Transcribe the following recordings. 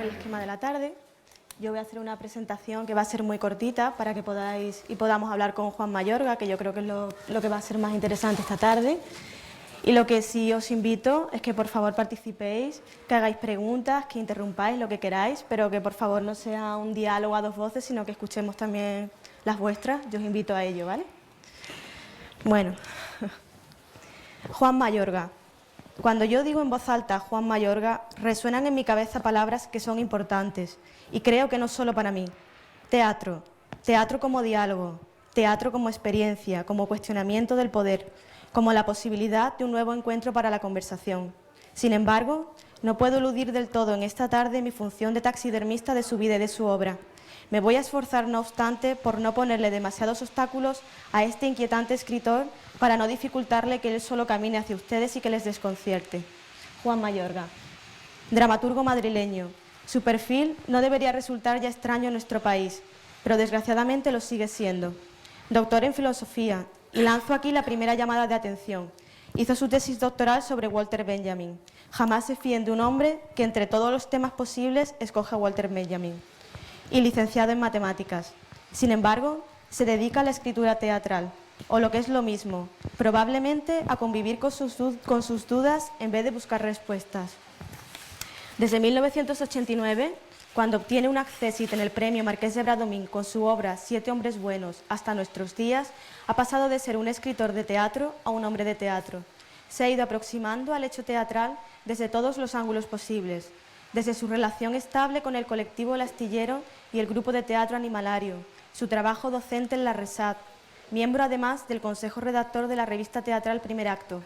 el esquema de la tarde. Yo voy a hacer una presentación que va a ser muy cortita para que podamos hablar con Juan Mayorga, que yo creo que es lo que va a ser más interesante esta tarde. Y lo que sí os invito es que por favor participéis, que hagáis preguntas, que interrumpáis lo que queráis, pero que por favor no sea un diálogo a dos voces, sino que escuchemos también las vuestras. Yo os invito a ello, ¿vale? Bueno, Juan Mayorga. Cuando yo digo en voz alta Juan Mayorga, resuenan en mi cabeza palabras que son importantes, y creo que no solo para mí. Teatro, teatro como diálogo, teatro como experiencia, como cuestionamiento del poder, como la posibilidad de un nuevo encuentro para la conversación. Sin embargo, no puedo eludir del todo en esta tarde mi función de taxidermista de su vida y de su obra. Me voy a esforzar, no obstante, por no ponerle demasiados obstáculos a este inquietante escritor para no dificultarle que él solo camine hacia ustedes y que les desconcierte. Juan Mayorga, dramaturgo madrileño. Su perfil no debería resultar ya extraño en nuestro país, pero desgraciadamente lo sigue siendo. Doctor en filosofía, y lanzo aquí la primera llamada de atención. Hizo su tesis doctoral sobre Walter Benjamin. Jamás se fíen de un hombre que entre todos los temas posibles escoja a Walter Benjamin. Y licenciado en matemáticas. Sin embargo, se dedica a la escritura teatral, o lo que es lo mismo, probablemente a convivir con sus dudas en vez de buscar respuestas. Desde 1989, cuando obtiene un accésit en el premio Marqués de Bradomín con su obra Siete hombres buenos, hasta nuestros días, ha pasado de ser un escritor de teatro a un hombre de teatro. Se ha ido aproximando al hecho teatral desde todos los ángulos posibles, desde su relación estable con el colectivo El Astillero y el grupo de teatro Animalario, su trabajo docente en la RESAT, miembro además del consejo redactor de la revista teatral Primer Acto,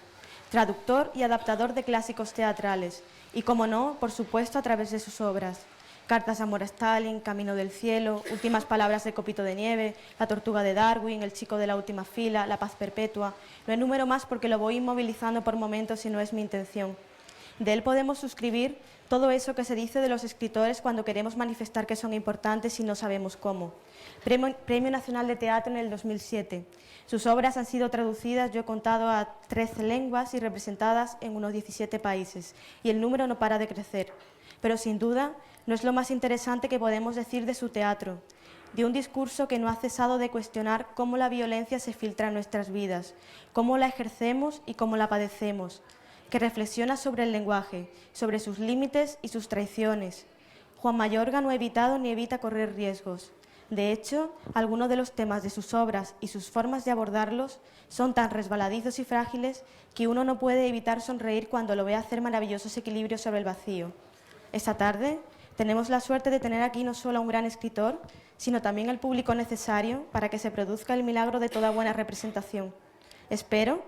traductor y adaptador de clásicos teatrales, y como no, por supuesto a través de sus obras. Cartas de amor a Stalin, Camino del cielo, Últimas palabras de Copito de nieve, La tortuga de Darwin, El chico de la última fila, La paz perpetua. No enumero más porque lo voy inmovilizando por momentos y no es mi intención. De él podemos suscribir todo eso que se dice de los escritores cuando queremos manifestar que son importantes y no sabemos cómo. Premio Nacional de Teatro en el 2007. Sus obras han sido traducidas, yo he contado, a 13 lenguas y representadas en unos 17 países. Y el número no para de crecer. Pero sin duda no es lo más interesante que podemos decir de su teatro, de un discurso que no ha cesado de cuestionar cómo la violencia se filtra en nuestras vidas, cómo la ejercemos y cómo la padecemos, que reflexiona sobre el lenguaje, sobre sus límites y sus traiciones. Juan Mayorga no ha evitado ni evita correr riesgos. De hecho, algunos de los temas de sus obras y sus formas de abordarlos son tan resbaladizos y frágiles que uno no puede evitar sonreír cuando lo ve hacer maravillosos equilibrios sobre el vacío. Esta tarde tenemos la suerte de tener aquí no solo a un gran escritor, sino también el público necesario para que se produzca el milagro de toda buena representación. Espero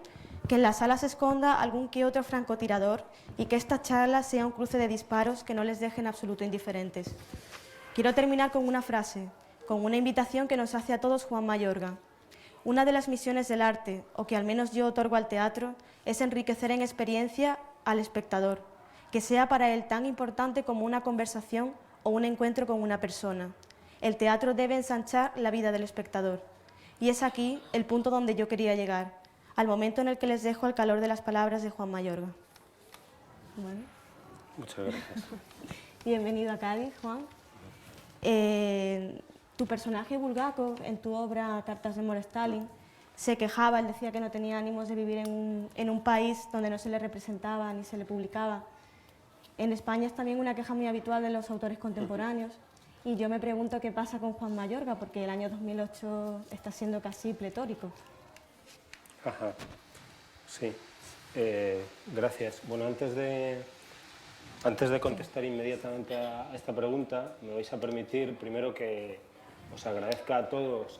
que en la sala se esconda algún que otro francotirador y que esta charla sea un cruce de disparos que no les dejen absoluto indiferentes. Quiero terminar con una frase, con una invitación que nos hace a todos Juan Mayorga. Una de las misiones del arte, o que al menos yo otorgo al teatro, es enriquecer en experiencia al espectador, que sea para él tan importante como una conversación o un encuentro con una persona. El teatro debe ensanchar la vida del espectador. Y es aquí el punto donde yo quería llegar, al momento en el que les dejo el calor de las palabras de Juan Mayorga. Bueno. Muchas gracias. Bienvenido a Cádiz, Juan. Tu personaje Bulgakov, en tu obra Cartas de amor a Stalin, se quejaba, él decía que no tenía ánimos de vivir en un país donde no se le representaba ni se le publicaba. En España es también una queja muy habitual de los autores contemporáneos. Y yo me pregunto qué pasa con Juan Mayorga, porque el año 2008 está siendo casi pletórico. Ajá, sí. Gracias. Bueno, antes de contestar inmediatamente a esta pregunta, me vais a permitir primero que os agradezca a todos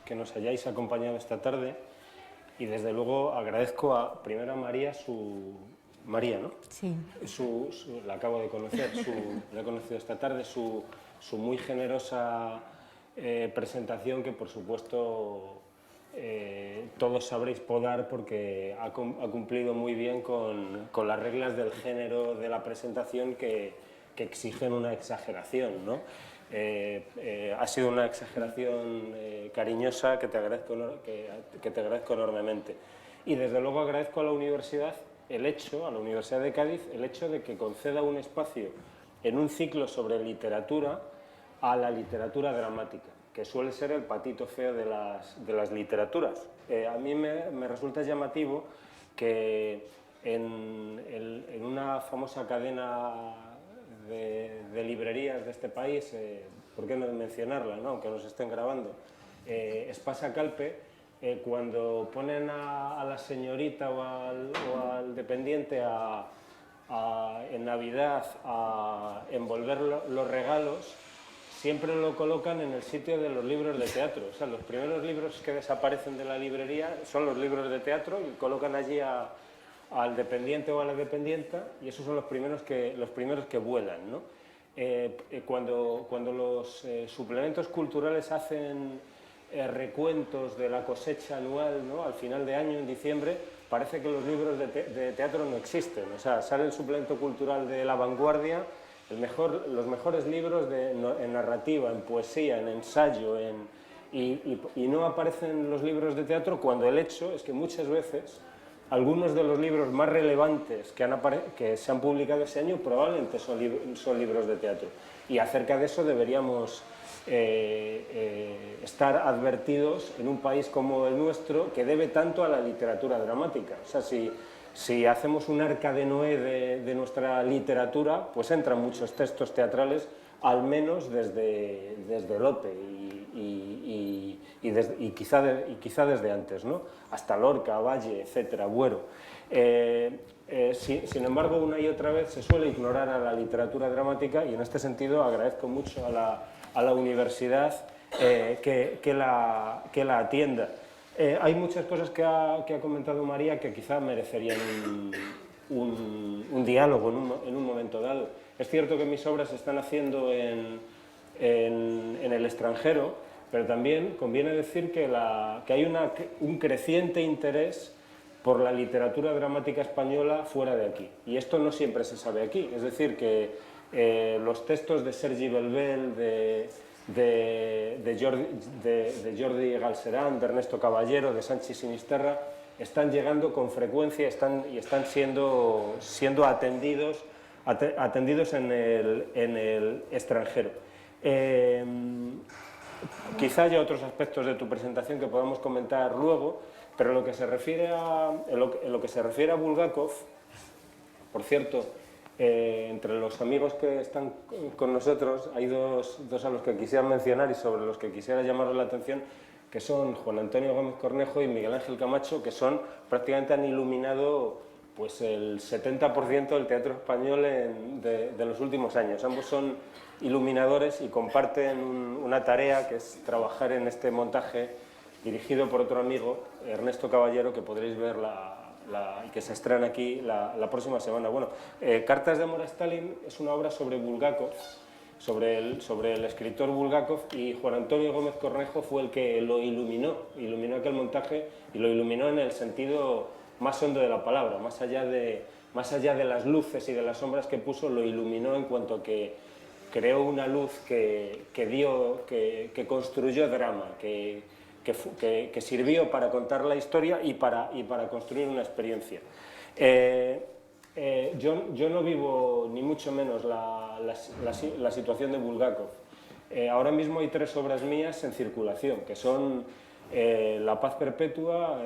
que nos hayáis acompañado esta tarde y desde luego agradezco primero a María María, ¿no? Sí. La acabo de conocer, la he conocido esta tarde, su muy generosa presentación que por supuesto todos sabréis podar porque ha cumplido muy bien con las reglas del género de la presentación que exigen una exageración, ¿no? Ha sido una exageración cariñosa que te agradezco enormemente. Y desde luego agradezco a la Universidad de Cádiz el hecho de que conceda un espacio en un ciclo sobre literatura a la literatura dramática, que suele ser el patito feo de las literaturas. A mí me resulta llamativo que en una famosa cadena de librerías de este país, ¿por qué no mencionarla, ¿no? Aunque nos estén grabando, Espasa Calpe, cuando ponen a la señorita o al dependiente en Navidad a envolver los regalos, siempre lo colocan en el sitio de los libros de teatro. O sea, los primeros libros que desaparecen de la librería son los libros de teatro y colocan allí al dependiente o a la dependienta, y esos son los primeros que vuelan, ¿no? Cuando los suplementos culturales hacen recuentos de la cosecha anual, ¿no? Al final de año, en diciembre, parece que los libros de teatro no existen. O sea, sale el suplemento cultural de La Vanguardia, los mejores libros en narrativa, en poesía, en ensayo, y no aparecen los libros de teatro, cuando el hecho es que muchas veces algunos de los libros más relevantes que se han publicado ese año probablemente son libros de teatro. Y acerca de eso deberíamos estar advertidos en un país como el nuestro, que debe tanto a la literatura dramática. O sea, si hacemos un arca de Noé de nuestra literatura, pues entran muchos textos teatrales, al menos desde Lope y quizá desde antes, ¿no? Hasta Lorca, Valle, etcétera, Buero. Sin embargo, una y otra vez se suele ignorar a la literatura dramática, y en este sentido agradezco mucho a la universidad que la atienda. Hay muchas cosas que ha comentado María que quizá merecerían un diálogo en un momento dado. Es cierto que mis obras se están haciendo en el extranjero, pero también conviene decir que hay un creciente interés por la literatura dramática española fuera de aquí. Y esto no siempre se sabe aquí. Es decir, que los textos de Sergi Belbel, de Jordi Galceran, de Ernesto Caballero, de Sanchi Sinisterra, están llegando con frecuencia y están siendo atendidos en el extranjero. Quizá haya otros aspectos de tu presentación que podamos comentar luego, pero en lo que se refiere a Bulgakov, por cierto, entre los amigos que están con nosotros hay dos a los que quisiera mencionar y sobre los que quisiera llamaros la atención, que son Juan Antonio Gómez Cornejo y Miguel Ángel Camacho, que prácticamente han iluminado pues el 70% del teatro español de los últimos años. Ambos son iluminadores y comparten una tarea, que es trabajar en este montaje dirigido por otro amigo, Ernesto Caballero, que podréis ver y que se estrena aquí la próxima semana. Bueno, Cartas de amor a Stalin es una obra sobre Bulgakov, sobre el escritor Bulgakov, y Juan Antonio Gómez Cornejo fue el que lo iluminó aquel montaje, y lo iluminó en el sentido más hondo de la palabra, más allá de las luces y de las sombras que puso, lo iluminó en cuanto que creó una luz que construyó drama, que sirvió para contar la historia y para construir una experiencia. Yo no vivo ni mucho menos la situación de Bulgakov. Ahora mismo hay 3 obras mías en circulación, que son La paz perpetua,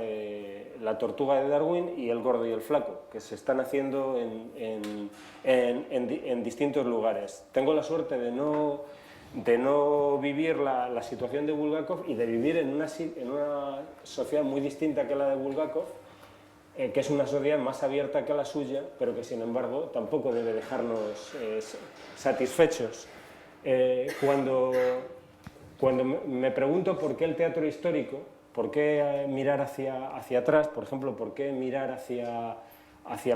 La tortuga de Darwin y El gordo y el flaco, que se están haciendo en distintos lugares. Tengo la suerte de no vivir la situación de Bulgakov y de vivir en una sociedad muy distinta que la de Bulgakov, que es una sociedad más abierta que la suya, pero que sin embargo tampoco debe dejarnos satisfechos. Cuando me pregunto por qué el teatro histórico, por qué mirar hacia atrás, por ejemplo, por qué mirar hacia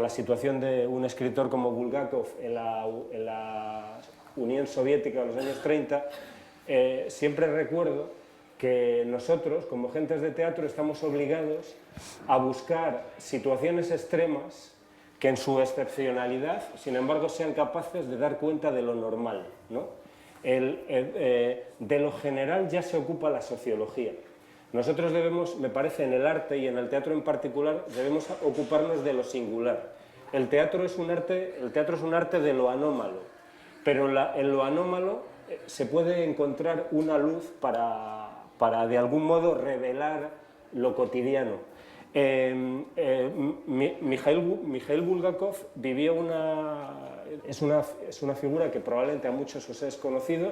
la situación de un escritor como Bulgakov en la Unión Soviética de los años 30, siempre recuerdo que nosotros, como gentes de teatro, estamos obligados a buscar situaciones extremas que en su excepcionalidad, sin embargo, sean capaces de dar cuenta de lo normal, ¿no? De lo general ya se ocupa la sociología. Nosotros debemos, me parece, en el arte y en el teatro en particular, debemos ocuparnos de lo singular. El teatro es un arte de lo anómalo. pero en lo anómalo se puede encontrar una luz para de algún modo revelar lo cotidiano. Mikhail Bulgakov vivió es una figura que probablemente a muchos os es conocida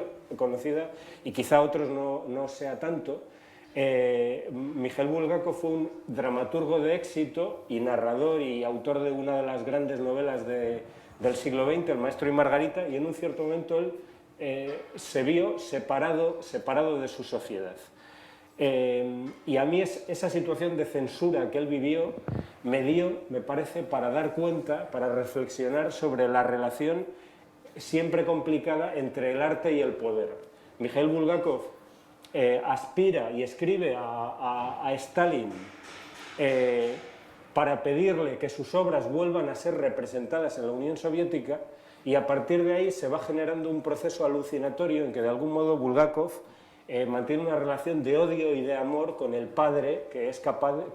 y quizá a otros no sea tanto. Mikhail Bulgakov fue un dramaturgo de éxito y narrador y autor de una de las grandes novelas del siglo XX, El maestro y Margarita, y en un cierto momento él se vio separado de su sociedad. Y a mí esa situación de censura que él vivió me dio, me parece, para dar cuenta, para reflexionar sobre la relación siempre complicada entre el arte y el poder. Mikhail Bulgakov aspira y escribe a Stalin para pedirle que sus obras vuelvan a ser representadas en la Unión Soviética, y a partir de ahí se va generando un proceso alucinatorio en que de algún modo Bulgakov mantiene una relación de odio y de amor con el padre que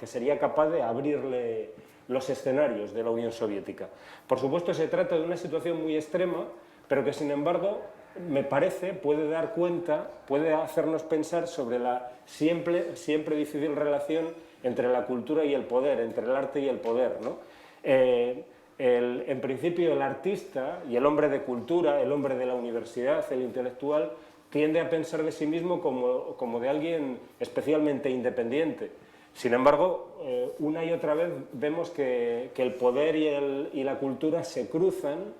sería capaz de abrirle los escenarios de la Unión Soviética. Por supuesto, se trata de una situación muy extrema, pero que sin embargo, me parece, puede dar cuenta, puede hacernos pensar sobre la siempre difícil relación entre la cultura y el poder, entre el arte y el poder, ¿no? En principio, el artista y el hombre de cultura, el hombre de la universidad, el intelectual, tiende a pensar de sí mismo como de alguien especialmente independiente. Sin embargo, una y otra vez vemos que el poder y la cultura se cruzan,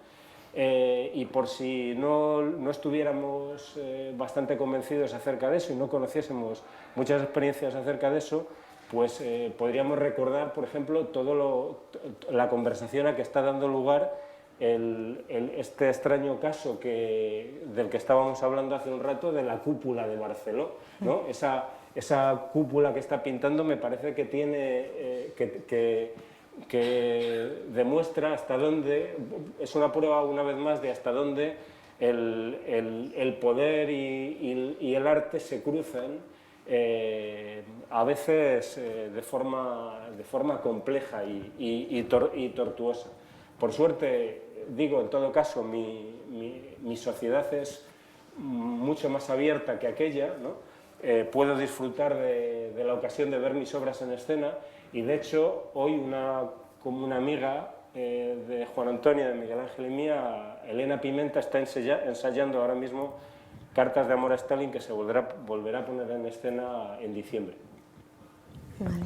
y por si no estuviéramos bastante convencidos acerca de eso y no conociésemos muchas experiencias acerca de eso, pues podríamos recordar, por ejemplo, la conversación a que está dando lugar este extraño caso del que estábamos hablando hace un rato, de la cúpula de Barceló, ¿no? Esa cúpula que está pintando me parece que tiene que demuestra hasta dónde, es una prueba una vez más de hasta dónde el poder y el arte se cruzan, a veces de forma compleja y tortuosa. Por suerte, digo, en todo caso, mi sociedad es mucho más abierta que aquella, ¿no? Puedo disfrutar de la ocasión de ver mis obras en escena, y de hecho hoy como una amiga de Juan Antonio, de Miguel Ángel y mía, Elena Pimenta, está ensayando ahora mismo Cartas de amor a Stalin, que se volverá a poner en escena en diciembre. Vale.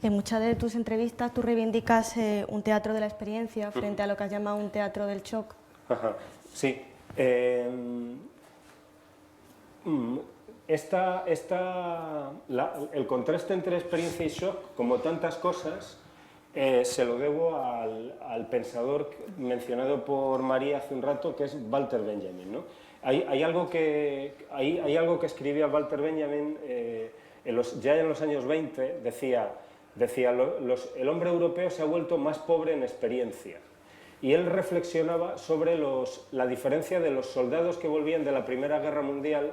En muchas de tus entrevistas tú reivindicas un teatro de la experiencia frente a lo que has llamado un teatro del shock. Ajá. Sí. El contraste entre experiencia y shock, como tantas cosas, se lo debo al pensador mencionado por María hace un rato, que es Walter Benjamin, ¿no? Hay algo que escribía Walter Benjamin ya en los años 20, decía el hombre europeo se ha vuelto más pobre en experiencia. Y él reflexionaba sobre la diferencia de los soldados que volvían de la Primera Guerra Mundial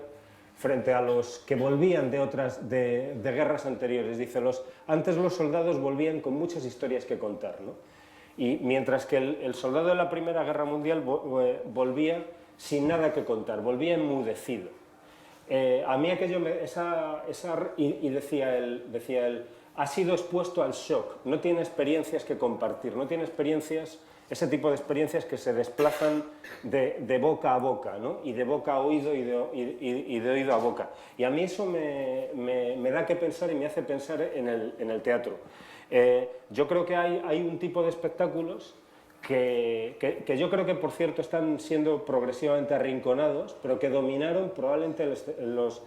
frente a los que volvían de guerras anteriores. Dice, antes los soldados volvían con muchas historias que contar, ¿no? Y mientras que el soldado de la Primera Guerra Mundial volvía sin nada que contar, volvía enmudecido. A mí aquello, y decía él, ha sido expuesto al shock, no tiene experiencias que compartir, no tiene ese tipo de experiencias que se desplazan de boca a boca, ¿no? Y de boca a oído y de oído a boca. Y a mí eso me da que pensar y me hace pensar en el teatro. Yo creo que hay un tipo de espectáculos que yo creo que, por cierto, están siendo progresivamente arrinconados, pero que dominaron probablemente los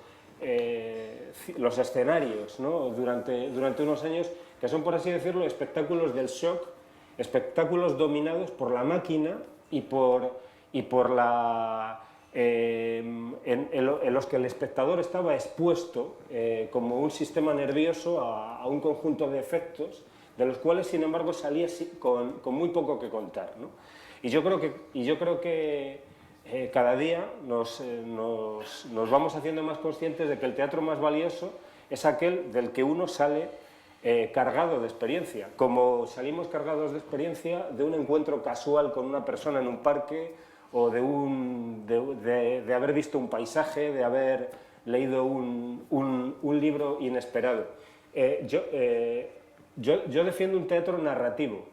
escenarios, ¿no? durante unos años, que son, por así decirlo, espectáculos del shock, espectáculos dominados por la máquina y por en los que el espectador estaba expuesto como un sistema nervioso a un conjunto de efectos, de los cuales, sin embargo, salía con muy poco que contar, ¿no? Y yo creo que cada día nos vamos haciendo más conscientes de que el teatro más valioso es aquel del que uno sale cargado de experiencia, como salimos cargados de experiencia de un encuentro casual con una persona en un parque, o de haber visto un paisaje, de haber leído un libro inesperado. Yo defiendo un teatro narrativo.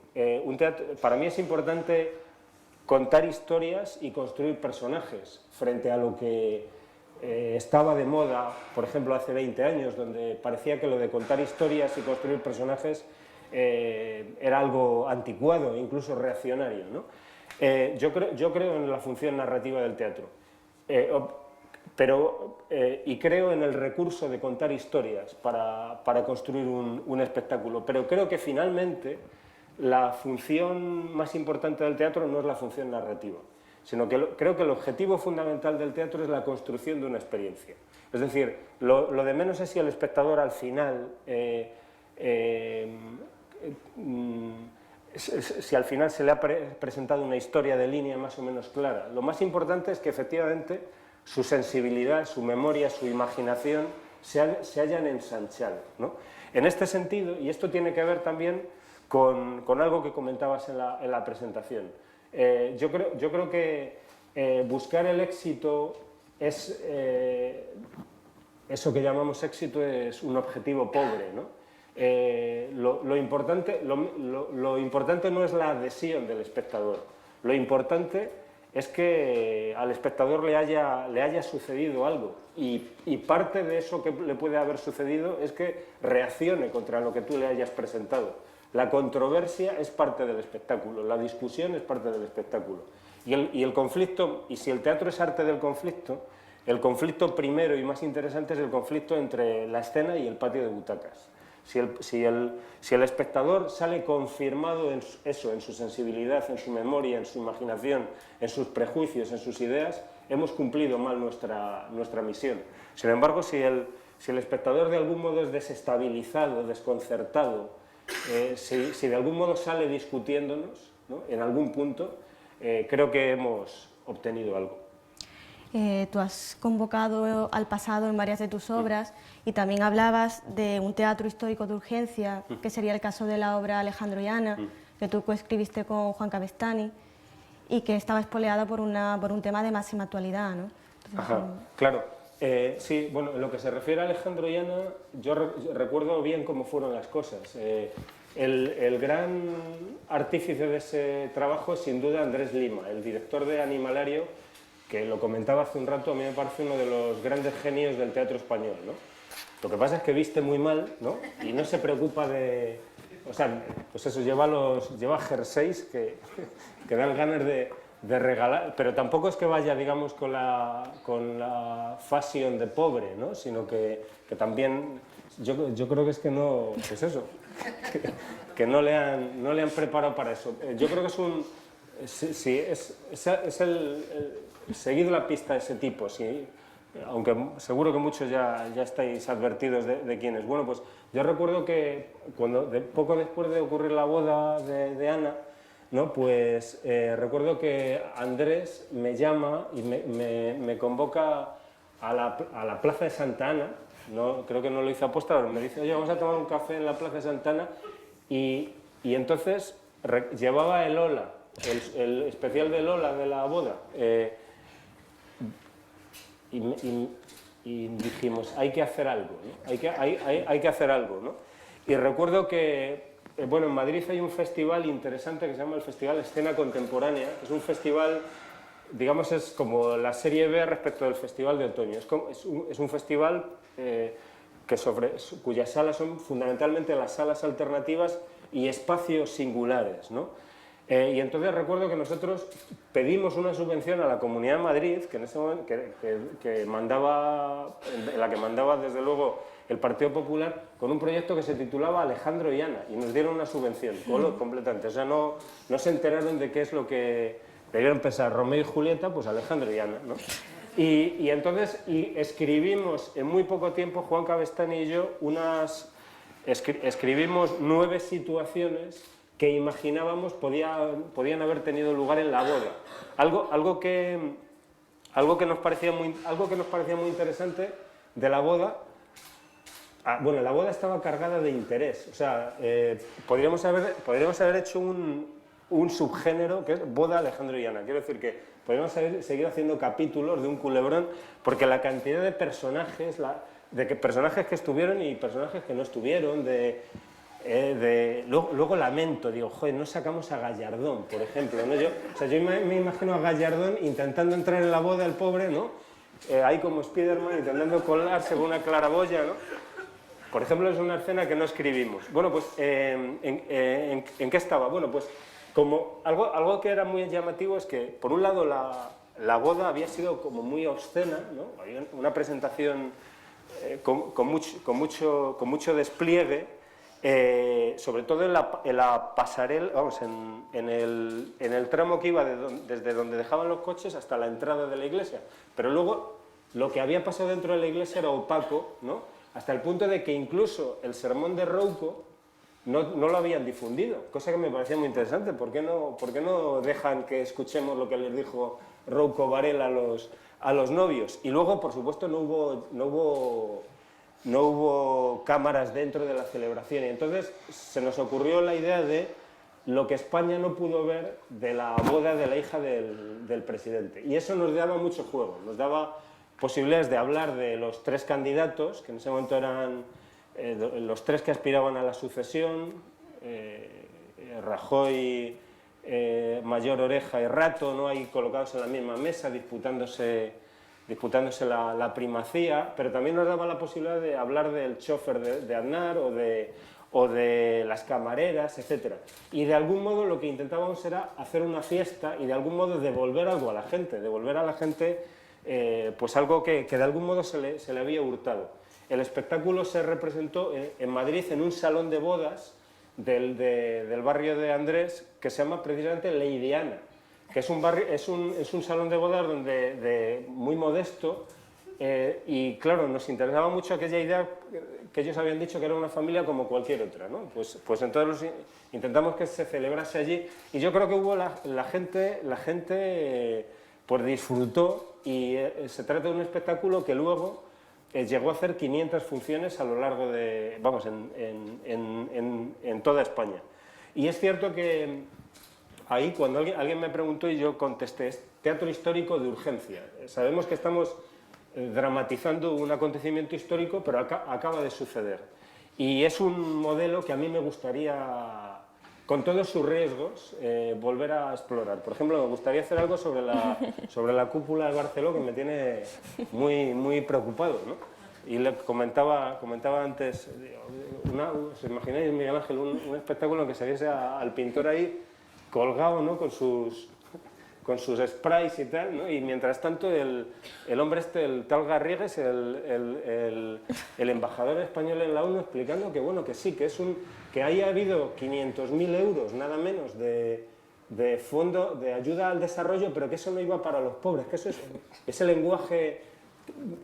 Para mí es importante contar historias y construir personajes frente a lo que estaba de moda, por ejemplo, hace 20 años, donde parecía que lo de contar historias y construir personajes era algo anticuado, incluso reaccionario, ¿no? Yo creo en la función narrativa del teatro, y creo en el recurso de contar historias para construir un espectáculo, pero creo que finalmente la función más importante del teatro no es la función narrativa, sino que creo que el objetivo fundamental del teatro es la construcción de una experiencia. Es decir, lo de menos es si el espectador al final si al final se le ha presentado una historia de línea más o menos clara. Lo más importante es que efectivamente su sensibilidad, su memoria, su imaginación se hayan ensanchado, ¿no? En este sentido, y esto tiene que ver también con algo que comentabas en la presentación, yo creo que buscar el éxito es eso que llamamos éxito es un objetivo pobre, ¿no? Lo importante no es la adhesión del espectador, lo importante es que al espectador le haya sucedido algo y parte de eso que le puede haber sucedido es que reaccione contra lo que tú le hayas presentado. La controversia es parte del espectáculo, la discusión es parte del espectáculo y el conflicto, y si el teatro es arte del conflicto, el conflicto primero y más interesante es el conflicto entre la escena y el patio de butacas. Si el espectador sale confirmado en eso, en su sensibilidad, en su memoria, en su imaginación, en sus prejuicios, en sus ideas, hemos cumplido mal nuestra misión. Sin embargo, si el espectador de algún modo es desestabilizado, desconcertado, si de algún modo sale discutiéndonos, ¿no?, en algún punto, creo que hemos obtenido algo. Tú has convocado al pasado en varias de tus obras y también hablabas de un teatro histórico de urgencia, que sería el caso de la obra Alejandro y Ana, que tú coescribiste con Juan Cavestany y que estaba espoleada por un tema de máxima actualidad, ¿no? Entonces, ajá, claro. Sí, bueno, en lo que se refiere a Alejandro y Ana, yo recuerdo bien cómo fueron las cosas. El gran artífice de ese trabajo es sin duda Andrés Lima, el director de Animalario, que lo comentaba hace un rato, a mí me parece uno de los grandes genios del teatro español, ¿no? Lo que pasa es que viste muy mal, ¿no?, y no se preocupa de... O sea, pues eso, lleva jerseys que dan ganas de regalar, pero tampoco es que vaya, digamos, con la fashion de pobre, ¿no?, sino que también, yo creo que es que no, pues eso, que no le han preparado para eso. Yo creo que es un... Sí, es seguid la pista de ese tipo, sí, aunque seguro que muchos ya estáis advertidos de quién es. Bueno, pues yo recuerdo que poco después de ocurrir la boda de Ana, ¿no?, pues recuerdo que Andrés me llama y me convoca a la Plaza de Santa Ana, no, creo que no lo hizo aposta, pero me dice, oye, vamos a tomar un café en la Plaza de Santa Ana, y entonces llevaba el Ola, el especial de Lola de la boda, y dijimos, hay que hacer algo, ¿no?, hay que hacer algo, ¿no? Y recuerdo que, bueno, en Madrid hay un festival interesante que se llama el Festival Escena Contemporánea, que es un festival, digamos, es como la serie B respecto del Festival de Otoño, es un festival cuyas salas son fundamentalmente las salas alternativas y espacios singulares, ¿no? Y entonces recuerdo que nosotros pedimos una subvención a la Comunidad de Madrid, que en ese momento en la que mandaba desde luego el Partido Popular, con un proyecto que se titulaba Alejandro y Ana, y nos dieron una subvención completamente. O sea, no se enteraron de qué es lo que debieron pensar Romeo y Julieta, pues Alejandro y Ana, ¿no? Y entonces escribimos en muy poco tiempo, Juan Cavestany y yo, escribimos 9 situaciones que imaginábamos podían haber tenido lugar en la boda. Algo que nos parecía muy interesante de la boda. Bueno, la boda estaba cargada de interés. O sea, podríamos haber hecho un subgénero que es boda alejandroviana. Quiero decir que podemos seguir haciendo capítulos de un culebrón, porque la cantidad de personajes, personajes que estuvieron y personajes que no estuvieron, luego lamento, digo, joder, no sacamos a Gallardón, por ejemplo, ¿no? Yo me imagino a Gallardón intentando entrar en la boda, el pobre, ¿no? Ahí como Spiderman intentando colarse con una claraboya, ¿no? Por ejemplo, es una escena que no escribimos. Bueno, pues, ¿en qué estaba? Bueno, pues, como algo que era muy llamativo es que, por un lado, la boda había sido como muy obscena, ¿no? Había una presentación con mucho despliegue, sobre todo en la pasarela, vamos, en el tramo que iba desde donde dejaban los coches hasta la entrada de la iglesia. Pero luego, lo que había pasado dentro de la iglesia era opaco, ¿no? Hasta el punto de que incluso el sermón de Rouco no lo habían difundido, cosa que me parecía muy interesante. ¿Por qué no dejan que escuchemos lo que les dijo Rouco Varela a los novios? Y luego, por supuesto, no hubo cámaras dentro de la celebración. Y entonces se nos ocurrió la idea de lo que España no pudo ver de la boda de la hija del presidente. Y eso nos daba mucho juego, nos daba posibilidades de hablar de los tres candidatos, que en ese momento eran los tres que aspiraban a la sucesión, Rajoy, Mayor Oreja y Rato, ¿no? Ahí colocados en la misma mesa, disputándose la primacía, pero también nos daba la posibilidad de hablar del chofer de Aznar o de las camareras, etc. Y de algún modo lo que intentábamos era hacer una fiesta y de algún modo devolver algo a la gente, pues algo que de algún modo se le había hurtado. El espectáculo se representó en Madrid en un salón de bodas del barrio de Andrés que se llama precisamente Leidiana, que es un salón de bodas muy modesto, y claro, nos interesaba mucho aquella idea que ellos habían dicho que era una familia como cualquier otra, ¿no? Pues entonces intentamos que se celebrase allí, y yo creo que hubo la gente pues disfrutó, y se trata de un espectáculo que luego llegó a hacer 500 funciones a lo largo de, vamos, en toda España. Y es cierto que ahí, cuando alguien me preguntó y yo contesté, es teatro histórico de urgencia. Sabemos que estamos dramatizando un acontecimiento histórico, pero acaba de suceder. Y es un modelo que a mí me gustaría, con todos sus riesgos, volver a explorar. Por ejemplo, me gustaría hacer algo sobre la cúpula de Barceló, que me tiene muy preocupado, ¿no? Y le comentaba antes, ¿os imagináis, Miguel Ángel, un espectáculo en que se viese al pintor ahí colgado, ¿no? con sus sprays y tal, ¿no? Y mientras tanto el hombre el tal Garrigues, el embajador español en la ONU, explicando que bueno, que sí, que haya habido 500.000 euros, nada menos, de fondo de ayuda al desarrollo, pero que eso no iba para los pobres, que eso es ese lenguaje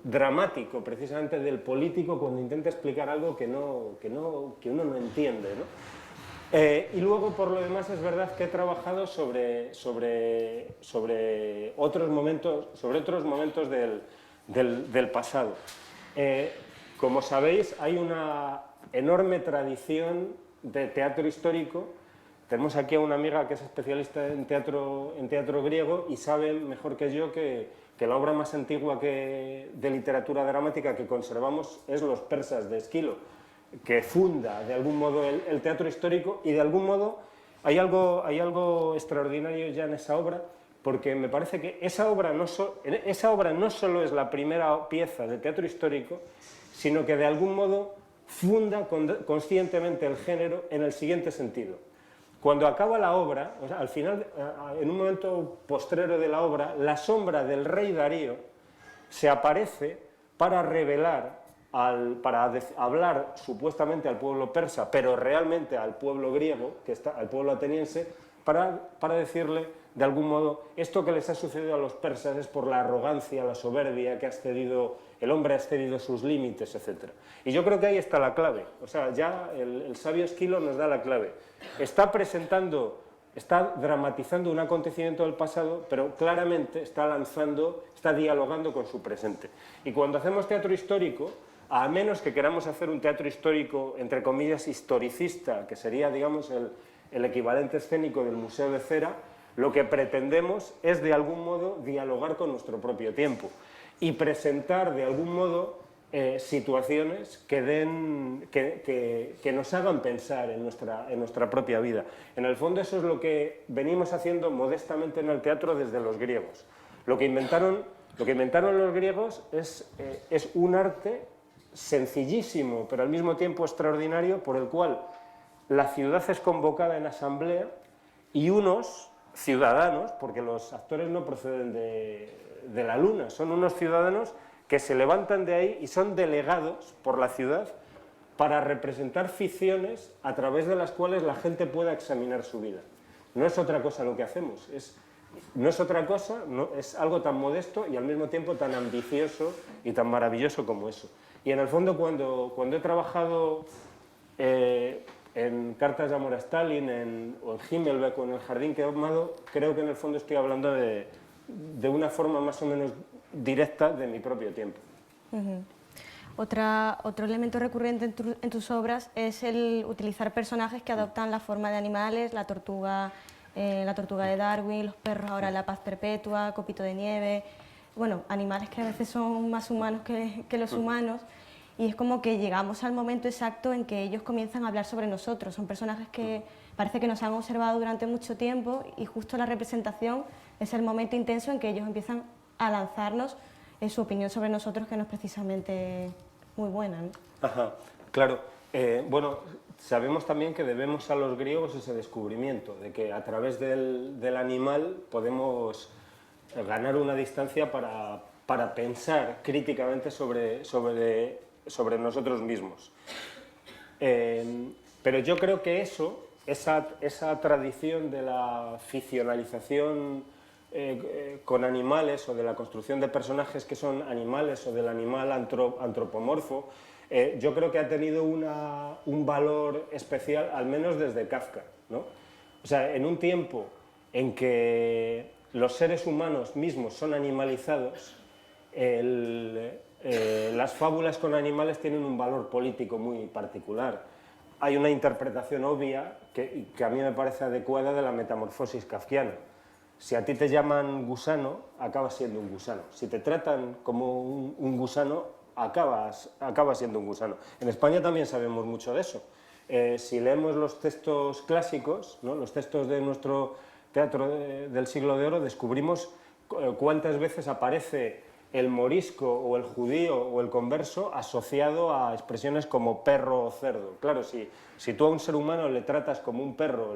dramático precisamente del político cuando intenta explicar algo que uno no entiende, ¿no? Y luego, por lo demás, es verdad que he trabajado sobre otros momentos del pasado. Como sabéis, hay una enorme tradición de teatro histórico. Tenemos aquí a una amiga que es especialista en teatro griego y sabe mejor que yo que la obra más antigua de literatura dramática que conservamos es Los persas, de Esquilo, que funda de algún modo el teatro histórico, y de algún modo hay algo extraordinario ya en esa obra, porque me parece que esa obra no solo es la primera pieza de teatro histórico, sino que de algún modo funda conscientemente el género en el siguiente sentido. Cuando acaba la obra, o sea, al final, en un momento postrero de la obra, la sombra del rey Darío se aparece para revelar, para hablar supuestamente al pueblo persa, pero realmente al pueblo griego, al pueblo ateniense, para decirle, de algún modo, esto que les ha sucedido a los persas es por la arrogancia, la soberbia que el hombre ha excedido sus límites, etc. Y yo creo que ahí está la clave. O sea, ya el sabio Esquilo nos da la clave. Está dramatizando un acontecimiento del pasado, pero claramente está dialogando con su presente. Y cuando hacemos teatro histórico, a menos que queramos hacer un teatro histórico, entre comillas, historicista, que sería, digamos, el equivalente escénico del Museo de Cera, lo que pretendemos es de algún modo dialogar con nuestro propio tiempo y presentar de algún modo situaciones que nos hagan pensar en nuestra propia vida. En el fondo eso es lo que venimos haciendo modestamente en el teatro desde los griegos. Lo que inventaron los griegos es un arte sencillísimo, pero al mismo tiempo extraordinario, por el cual la ciudad es convocada en asamblea y unos ciudadanos, porque los actores no proceden de la luna, son unos ciudadanos que se levantan de ahí y son delegados por la ciudad para representar ficciones a través de las cuales la gente pueda examinar su vida. No es otra cosa lo que hacemos, no es otra cosa, es algo tan modesto y al mismo tiempo tan ambicioso y tan maravilloso como eso. Y en el fondo cuando he trabajado en Cartas de amor a Stalin, o en Himmelbeck o en El jardín que he amado, creo que en el fondo estoy hablando de una forma más o menos directa de mi propio tiempo. Otro elemento recurrente en tus obras es el utilizar personajes que adoptan la forma de animales, la tortuga de Darwin, los perros ahora La paz perpetua, Copito de nieve, bueno, animales que a veces son más humanos que los humanos, y es como que llegamos al momento exacto en que ellos comienzan a hablar sobre nosotros. Son personajes que parece que nos han observado durante mucho tiempo y justo la representación es el momento intenso en que ellos empiezan a lanzarnos su opinión sobre nosotros, que no es precisamente muy buena, ¿no? Ajá, claro. Bueno, sabemos también que debemos a los griegos ese descubrimiento, de que a través del animal podemos ganar una distancia para pensar críticamente sobre nosotros mismos. Pero yo creo que esa tradición de la ficcionalización con animales o de la construcción de personajes que son animales o del animal antropomorfo, yo creo que ha tenido un valor especial, al menos desde Kafka, ¿no? O sea, en un tiempo en que los seres humanos mismos son animalizados, las fábulas con animales tienen un valor político muy particular. Hay una interpretación obvia que a mí me parece adecuada de la metamorfosis kafkiana. Si a ti te llaman gusano, acabas siendo un gusano. Si te tratan como un gusano, acabas siendo un gusano. En España también sabemos mucho de eso. Si leemos los textos clásicos, ¿no?, los textos de nuestro teatro del siglo de oro, descubrimos cuántas veces aparece el morisco o el judío o el converso asociado a expresiones como perro o cerdo. Claro, si tú a un ser humano le tratas como un perro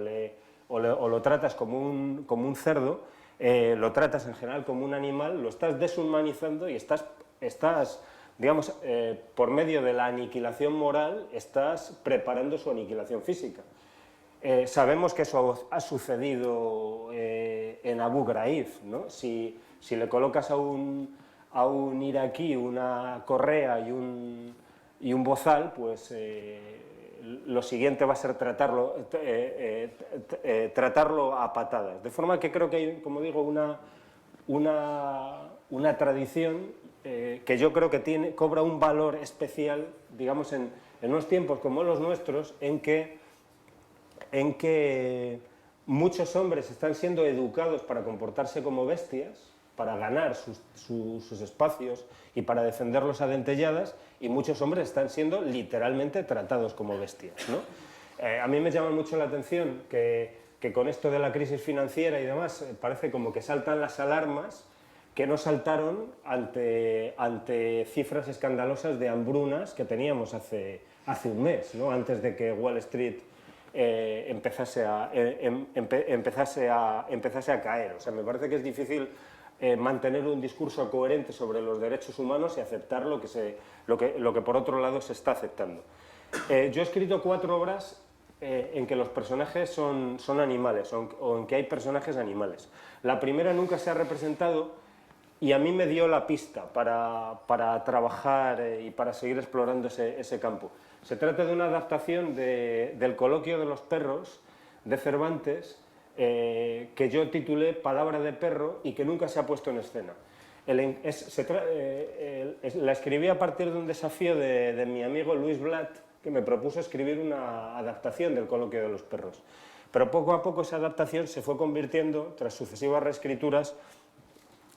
o lo tratas como un cerdo, lo tratas en general como un animal, lo estás deshumanizando y estás digamos, por medio de la aniquilación moral, estás preparando su aniquilación física. Sabemos que eso ha sucedido en Abu Ghraib, ¿no? Si le colocas a un iraquí una correa y un bozal, pues lo siguiente va a ser tratarlo a patadas. De forma que creo que hay, como digo, una tradición que yo creo que cobra un valor especial, digamos, en unos tiempos como los nuestros, en que muchos hombres están siendo educados para comportarse como bestias, para ganar sus espacios y para defenderlos a dentelladas, y muchos hombres están siendo literalmente tratados como bestias, ¿no? A mí me llama mucho la atención que con esto de la crisis financiera y demás parece como que saltan las alarmas que no saltaron ante cifras escandalosas de hambrunas que teníamos hace un mes, ¿no?, antes de que Wall Street empezase a caer. O sea, me parece que es difícil mantener un discurso coherente sobre los derechos humanos y aceptar lo que por otro lado se está aceptando. Yo he escrito 4 obras en que los personajes son animales, o en que hay personajes animales. La primera nunca se ha representado y a mí me dio la pista para trabajar y para seguir explorando ese campo. Se trata de una adaptación del Coloquio de los perros de Cervantes, que yo titulé Palabra de perro y que nunca se ha puesto en escena. La escribí a partir de un desafío de mi amigo Luis Blat, que me propuso escribir una adaptación del Coloquio de los perros. pero poco a poco esa adaptación se fue convirtiendo, tras sucesivas reescrituras,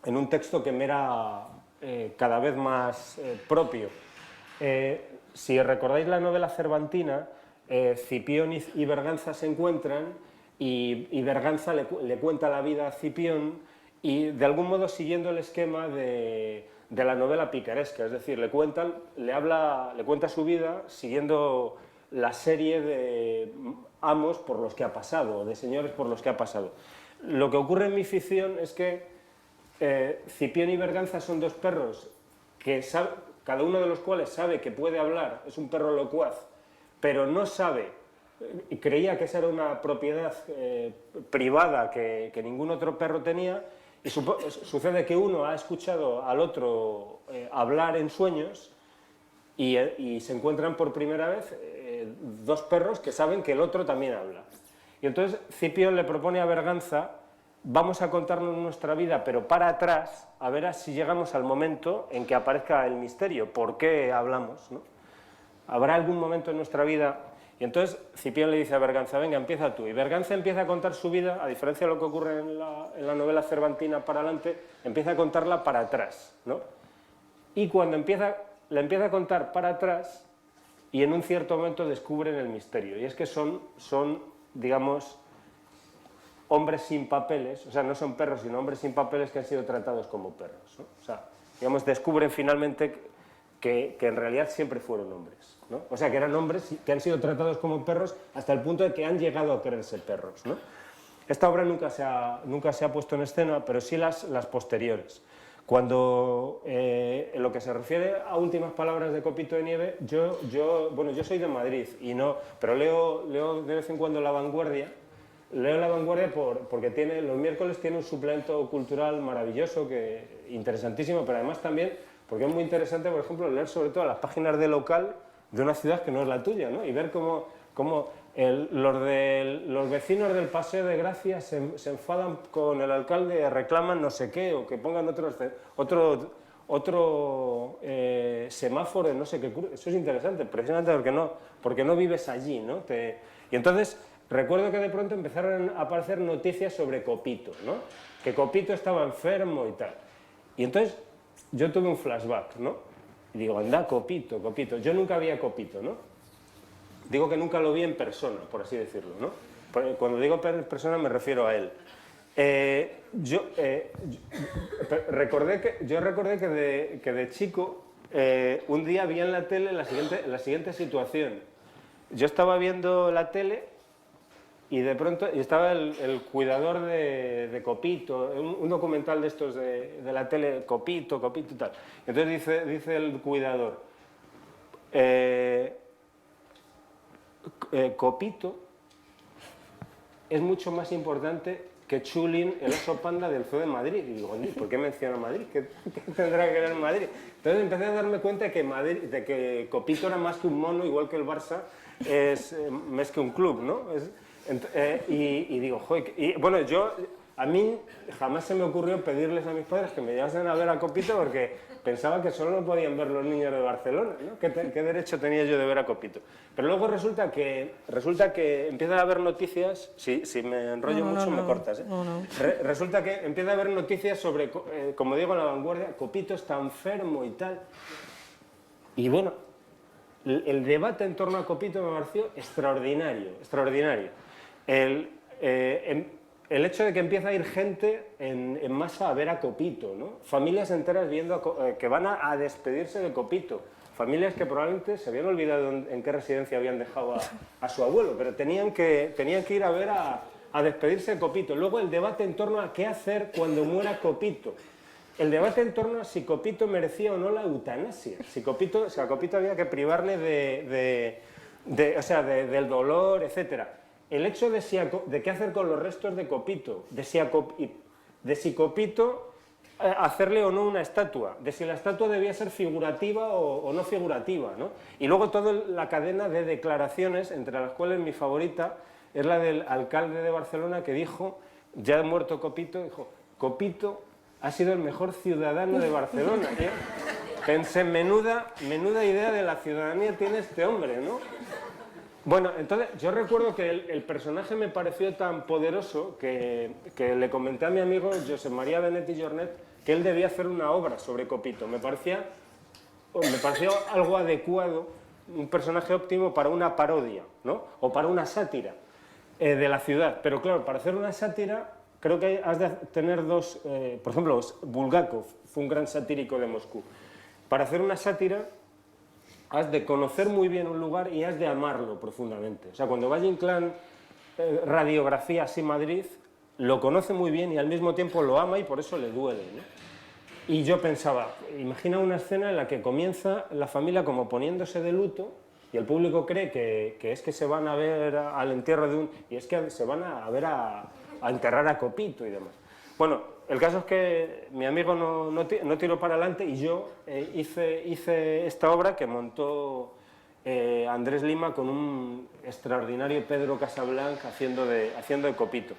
en un texto que me era cada vez más propio. Si recordáis la novela cervantina, Cipión y Berganza se encuentran y Berganza le cuenta la vida a Cipión y de algún modo siguiendo el esquema de la novela picaresca, es decir, le cuenta su vida siguiendo la serie de amos por los que ha pasado, de señores por los que ha pasado. Lo que ocurre en mi ficción es que Cipión y Berganza son dos perros que cada uno de los cuales sabe que puede hablar, es un perro locuaz, pero no sabe, y creía que esa era una propiedad privada que ningún otro perro tenía, y sucede que uno ha escuchado al otro hablar en sueños y se encuentran por primera vez dos perros que saben que el otro también habla. Y entonces Cipión le propone a Berganza: vamos a contarnos nuestra vida, pero para atrás, a ver si llegamos al momento en que aparezca el misterio, ¿por qué hablamos?, ¿no? ¿Habrá algún momento en nuestra vida? Y entonces Cipión le dice a Berganza: venga, empieza tú. Y Berganza empieza a contar su vida, a diferencia de lo que ocurre en la novela cervantina para adelante, empieza a contarla para atrás, ¿no? Y cuando la empieza a contar para atrás, y en un cierto momento descubren el misterio, y es que son digamos, hombres sin papeles, o sea, no son perros, sino hombres sin papeles que han sido tratados como perros, ¿no? O sea, digamos, descubren finalmente que en realidad siempre fueron hombres, ¿no? O sea, que eran hombres que han sido tratados como perros hasta el punto de que han llegado a creerse perros, ¿no? Esta obra nunca se ha puesto en escena, pero sí las posteriores. Cuando, en lo que se refiere a últimas palabras de Copito de Nieve, yo soy de Madrid, pero leo de vez en cuando La Vanguardia. Leo La Vanguardia porque los miércoles tiene un suplemento cultural maravilloso, interesantísimo, pero además también porque es muy interesante, por ejemplo, leer sobre todo las páginas de local de una ciudad que no es la tuya, ¿no? Y ver cómo los vecinos del Paseo de Gracia se enfadan con el alcalde, reclaman no sé qué, o que pongan otro semáforo de no sé qué. Eso es interesante, precisamente porque no vives allí, ¿no? Y entonces recuerdo que de pronto empezaron a aparecer noticias sobre Copito, ¿no? Que Copito estaba enfermo y tal. Y entonces yo tuve un flashback, ¿no? Y digo, anda, Copito. Yo nunca vi a Copito, ¿no? Digo que nunca lo vi en persona, por así decirlo, ¿no? Cuando digo en persona me refiero a él. Yo recordé que de chico un día vi en la tele la siguiente situación. Yo estaba viendo la tele y de pronto estaba el cuidador de Copito, un documental de estos de la tele, Copito y tal. Entonces dice el cuidador, Copito es mucho más importante que Chulín, el oso panda del Zoo de Madrid. Y digo, ¿por qué menciona Madrid? ¿Qué tendrá que ver Madrid? Entonces empecé a darme cuenta de que Copito era más que un mono, igual que el Barça es más que un club, ¿no? Y digo, joder, a mí jamás se me ocurrió pedirles a mis padres que me llevasen a ver a Copito porque pensaba que solo lo podían ver los niños de Barcelona, ¿no? ¿Qué derecho tenía yo de ver a Copito? Pero luego resulta que empiezan a haber noticias, si me enrollo mucho me cortas, ¿eh? Resulta que empieza a haber noticias sobre, como digo en La Vanguardia, Copito está enfermo y tal. Y bueno, el debate en torno a Copito me pareció extraordinario. El hecho de que empieza a ir gente en masa a ver a Copito, ¿no? Familias enteras que van a despedirse de Copito. Familias que probablemente se habían olvidado en qué residencia habían dejado a su abuelo, pero tenían que ir a ver a despedirse de Copito. Luego el debate en torno a qué hacer cuando muera Copito. El debate en torno a si Copito merecía o no la eutanasia. Si a Copito había que privarle del dolor, etcétera. El hecho de qué hacer con los restos de Copito, de si Copito hacerle o no una estatua, de si la estatua debía ser figurativa o no figurativa, ¿no? Y luego toda la cadena de declaraciones, entre las cuales mi favorita es la del alcalde de Barcelona que dijo, ya muerto Copito, dijo, Copito ha sido el mejor ciudadano de Barcelona, ¿eh? Pensé, menuda idea de la ciudadanía tiene este hombre, ¿no? Bueno, entonces yo recuerdo que el personaje me pareció tan poderoso que le comenté a mi amigo Josep María Benet i Jornet que él debía hacer una obra sobre Copito. Me pareció algo adecuado, un personaje óptimo para una parodia, ¿no? O para una sátira de la ciudad. Pero claro, para hacer una sátira creo que has de tener dos... por ejemplo, Bulgakov fue un gran satírico de Moscú. Para hacer una sátira has de conocer muy bien un lugar y has de amarlo profundamente. O sea, cuando Valle Inclán radiografía así Madrid, lo conoce muy bien y al mismo tiempo lo ama y por eso le duele, ¿no? Y yo pensaba, imagina una escena en la que comienza la familia como poniéndose de luto y el público cree que es que se van a ver al entierro de un... y es que se van a ver a enterrar a Copito y demás. Bueno, el caso es que mi amigo no tiró para adelante y yo hice esta obra que montó Andrés Lima con un extraordinario Pedro Casablanca haciendo de Copito.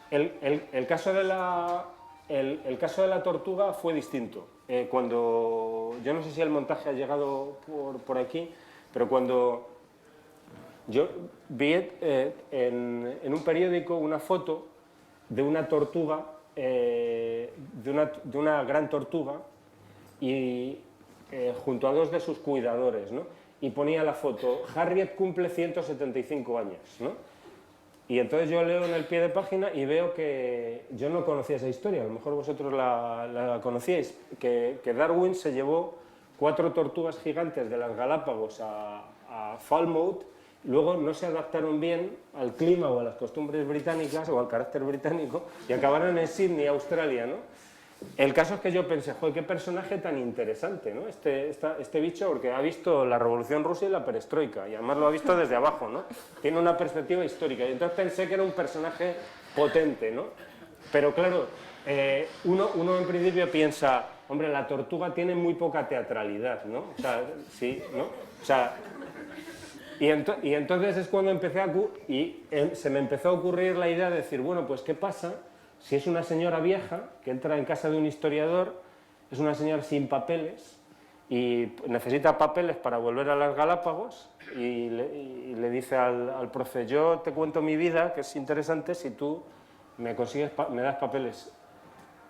El caso de la tortuga fue distinto. Cuando, yo no sé si el montaje ha llegado por aquí, pero cuando yo vi en un periódico una foto de una tortuga, de una gran tortuga, y junto a dos de sus cuidadores, ¿no? Y ponía la foto, Harriet cumple 175 años, ¿no? Y entonces yo leo en el pie de página y veo que yo no conocía esa historia, a lo mejor vosotros la conocíais, que Darwin se llevó 4 tortugas gigantes de las Galápagos a Falmouth, luego no se adaptaron bien al clima o a las costumbres británicas o al carácter británico y acabaron en Sydney, Australia, ¿no? El caso es que yo pensé, joder, qué personaje tan interesante, ¿no? Este bicho, porque ha visto la Revolución Rusa y la Perestroika, y además lo ha visto desde abajo, ¿no? Tiene una perspectiva histórica, y entonces pensé que era un personaje potente, ¿no? Pero claro, uno en principio piensa, hombre, la tortuga tiene muy poca teatralidad, ¿no? O sea, sí, ¿no? O sea, y entonces es cuando se me empezó a ocurrir la idea de decir, bueno, pues ¿qué pasa si es una señora vieja que entra en casa de un historiador, es una señora sin papeles y necesita papeles para volver a las Galápagos y le dice al profe, yo te cuento mi vida, que es interesante, si tú me das papeles.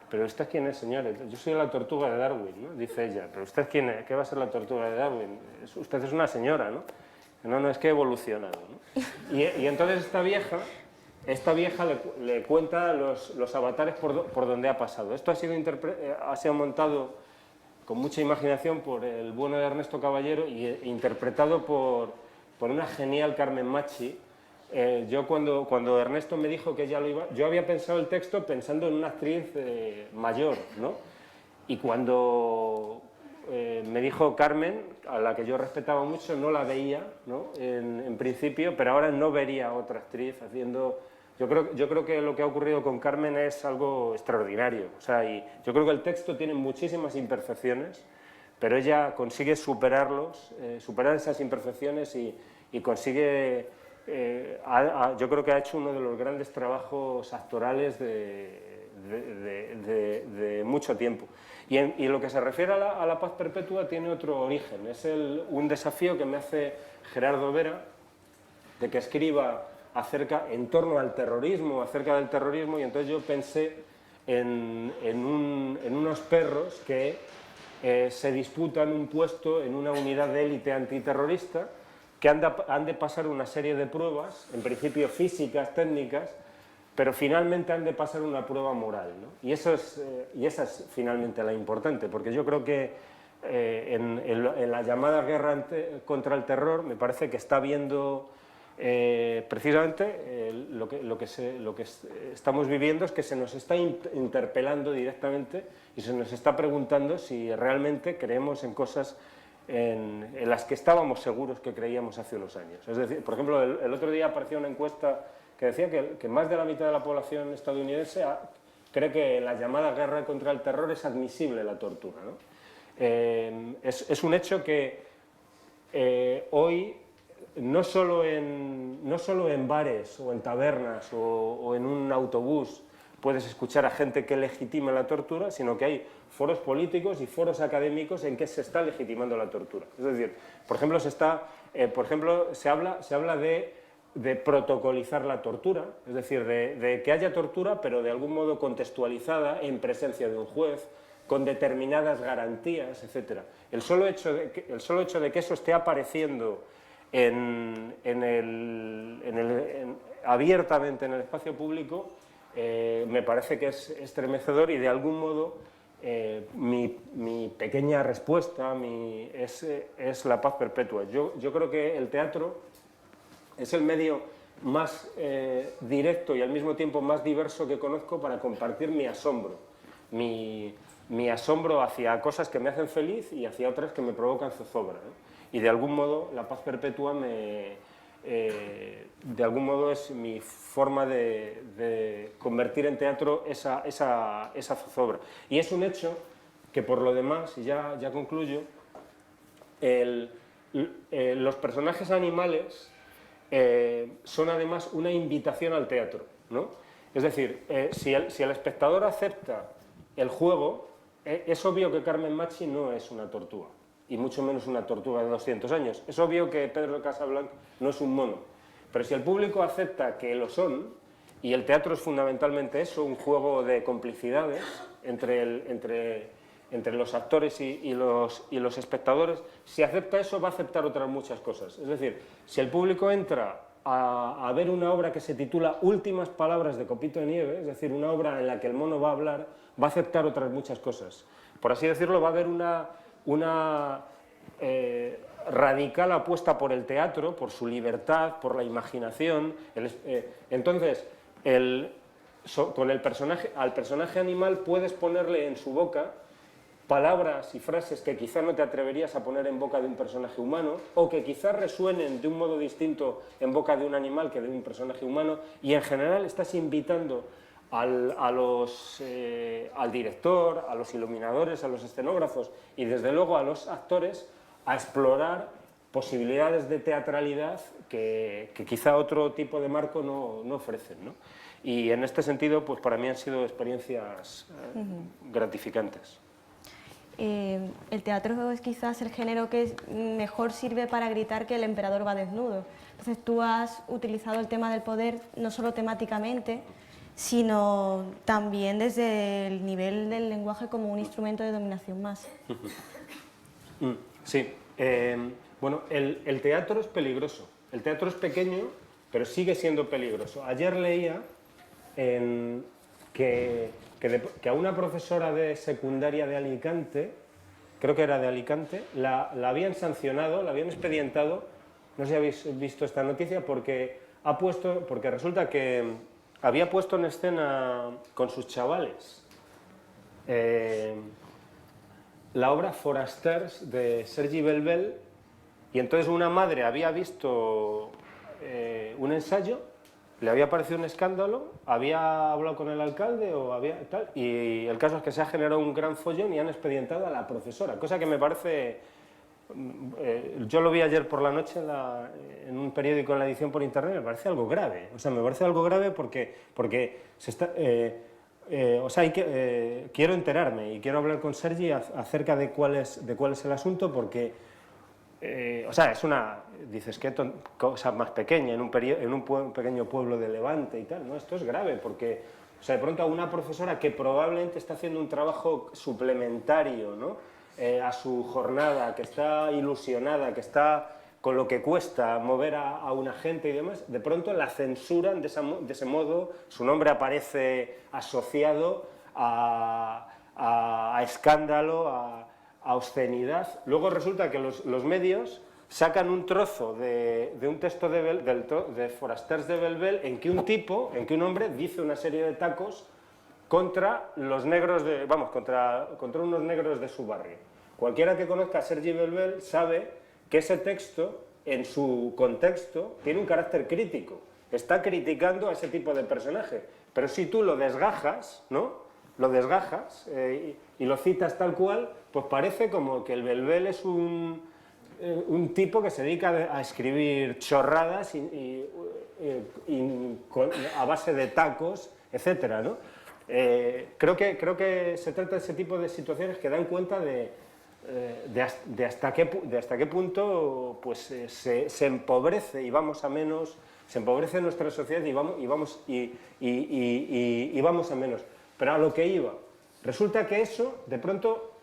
Pero ¿usted quién es, señores? Yo soy la tortuga de Darwin, ¿no? Dice ella. ¿Pero usted quién es? ¿Qué va a ser la tortuga de Darwin? Usted es una señora, ¿no? No, es que he evolucionado, ¿no? Y entonces esta vieja le cuenta los avatares por donde ha pasado. Esto ha sido montado con mucha imaginación por el bueno de Ernesto Caballero e interpretado por una genial Carmen Machi. Yo cuando Ernesto me dijo que ya lo iba... Yo había pensado el texto pensando en una actriz mayor, ¿no? Y cuando me dijo Carmen, a la que yo respetaba mucho, no la veía, ¿no? En principio, pero ahora no vería a otra actriz haciendo... Yo creo que lo que ha ocurrido con Carmen es algo extraordinario. O sea, y yo creo que el texto tiene muchísimas imperfecciones, pero ella consigue superar esas imperfecciones y consigue... yo creo que ha hecho uno de los grandes trabajos actorales de mucho tiempo. Y lo que se refiere a la paz perpetua tiene otro origen. Es un desafío que me hace Gerardo Vera de que escriba en torno al terrorismo, acerca del terrorismo, y entonces yo pensé en unos perros que se disputan un puesto en una unidad de élite antiterrorista que han de pasar una serie de pruebas, en principio físicas, técnicas, pero finalmente han de pasar una prueba moral, ¿no? Y esa es finalmente la importante, porque yo creo que en la llamada guerra contra el terror me parece que está habiendo precisamente lo que estamos viviendo es que se nos está interpelando directamente y se nos está preguntando si realmente creemos en cosas en las que estábamos seguros que creíamos hace unos años. Es decir, por ejemplo, el otro día apareció una encuesta que decía que más de la mitad de la población estadounidense cree que en la llamada guerra contra el terror es admisible la tortura, ¿no? Es un hecho que hoy no solo en bares o en tabernas o en un autobús puedes escuchar a gente que legitima la tortura, sino que hay foros políticos y foros académicos en que se está legitimando la tortura. Es decir, por ejemplo, se habla de protocolizar la tortura, es decir, de que haya tortura, pero de algún modo contextualizada en presencia de un juez, con determinadas garantías, etc. El solo hecho de que eso esté apareciendo abiertamente en el espacio público me parece que es estremecedor y de algún modo mi pequeña respuesta es la paz perpetua. Yo creo que el teatro es el medio más directo y al mismo tiempo más diverso que conozco para compartir mi asombro. Mi asombro hacia cosas que me hacen feliz y hacia otras que me provocan zozobra, ¿eh? Y de algún modo la paz perpetua de algún modo es mi forma de convertir en teatro esa zozobra. Y es un hecho que por lo demás, y ya concluyo, los personajes animales son además una invitación al teatro, ¿no? Es decir, si el espectador acepta el juego, es obvio que Carmen Machi no es una tortuga, y mucho menos una tortuga de 200 años. Es obvio que Pedro de Casablanc no es un mono. Pero si el público acepta que lo son, y el teatro es fundamentalmente eso, un juego de complicidades entre los actores y los espectadores, si acepta eso va a aceptar otras muchas cosas. Es decir, si el público entra a ver una obra que se titula Últimas palabras de Copito de Nieve, es decir, una obra en la que el mono va a hablar, va a aceptar otras muchas cosas. Por así decirlo, va a haber una radical apuesta por el teatro, por su libertad, por la imaginación. Entonces, al personaje animal puedes ponerle en su boca palabras y frases que quizá no te atreverías a poner en boca de un personaje humano, o que quizás resuenen de un modo distinto en boca de un animal que de un personaje humano, y en general estás invitando al director, a los iluminadores, a los escenógrafos y desde luego a los actores a explorar posibilidades de teatralidad que quizá otro tipo de marco no ofrecen, ¿no? Y en este sentido, pues para mí han sido experiencias gratificantes. El teatro es quizás el género que mejor sirve para gritar que el emperador va desnudo. Entonces tú has utilizado el tema del poder no solo temáticamente, sino también desde el nivel del lenguaje como un instrumento de dominación más. Sí, bueno, el teatro es peligroso. El teatro es pequeño, pero sigue siendo peligroso. Ayer leía que a una profesora de secundaria de Alicante, creo que era de Alicante, la habían sancionado, la habían expedientado, no sé si habéis visto esta noticia, porque resulta que había puesto en escena con sus chavales la obra Forasters de Sergi Belbel, y entonces una madre había visto un ensayo, le había parecido un escándalo, había hablado con el alcalde y el caso es que se ha generado un gran follón y han expedientado a la profesora, cosa que me parece, yo lo vi ayer por la noche en un periódico en la edición por internet, me parece algo grave, o sea, me parece algo grave porque se está, o sea, quiero enterarme y quiero hablar con Sergi acerca de cuál es el asunto, porque o sea, dices, qué cosa más pequeña, en un pequeño pueblo de Levante y tal, ¿no? Esto es grave, porque, o sea, de pronto a una profesora que probablemente está haciendo un trabajo suplementario, ¿no? A su jornada, que está ilusionada, que está con lo que cuesta mover a una gente y demás, de pronto la censuran de ese modo, su nombre aparece asociado a escándalo, a obscenidad. Luego resulta que los medios sacan un trozo de un texto de Forasters de Belbel en que un hombre dice una serie de tacos contra los negros contra unos negros de su barrio. Cualquiera que conozca a Sergi Belbel sabe que ese texto, en su contexto, tiene un carácter crítico. Está criticando a ese tipo de personaje. Pero si tú lo desgajas, ¿no? Lo desgajas y lo citas tal cual, pues parece como que el Belbel es un tipo que se dedica a escribir chorradas a base de tacos, etcétera, ¿no? Creo que se trata de ese tipo de situaciones que dan cuenta de hasta qué punto pues, se empobrece y vamos a menos, se empobrece nuestra sociedad y vamos a menos. Pero a lo que iba, resulta que eso, de pronto,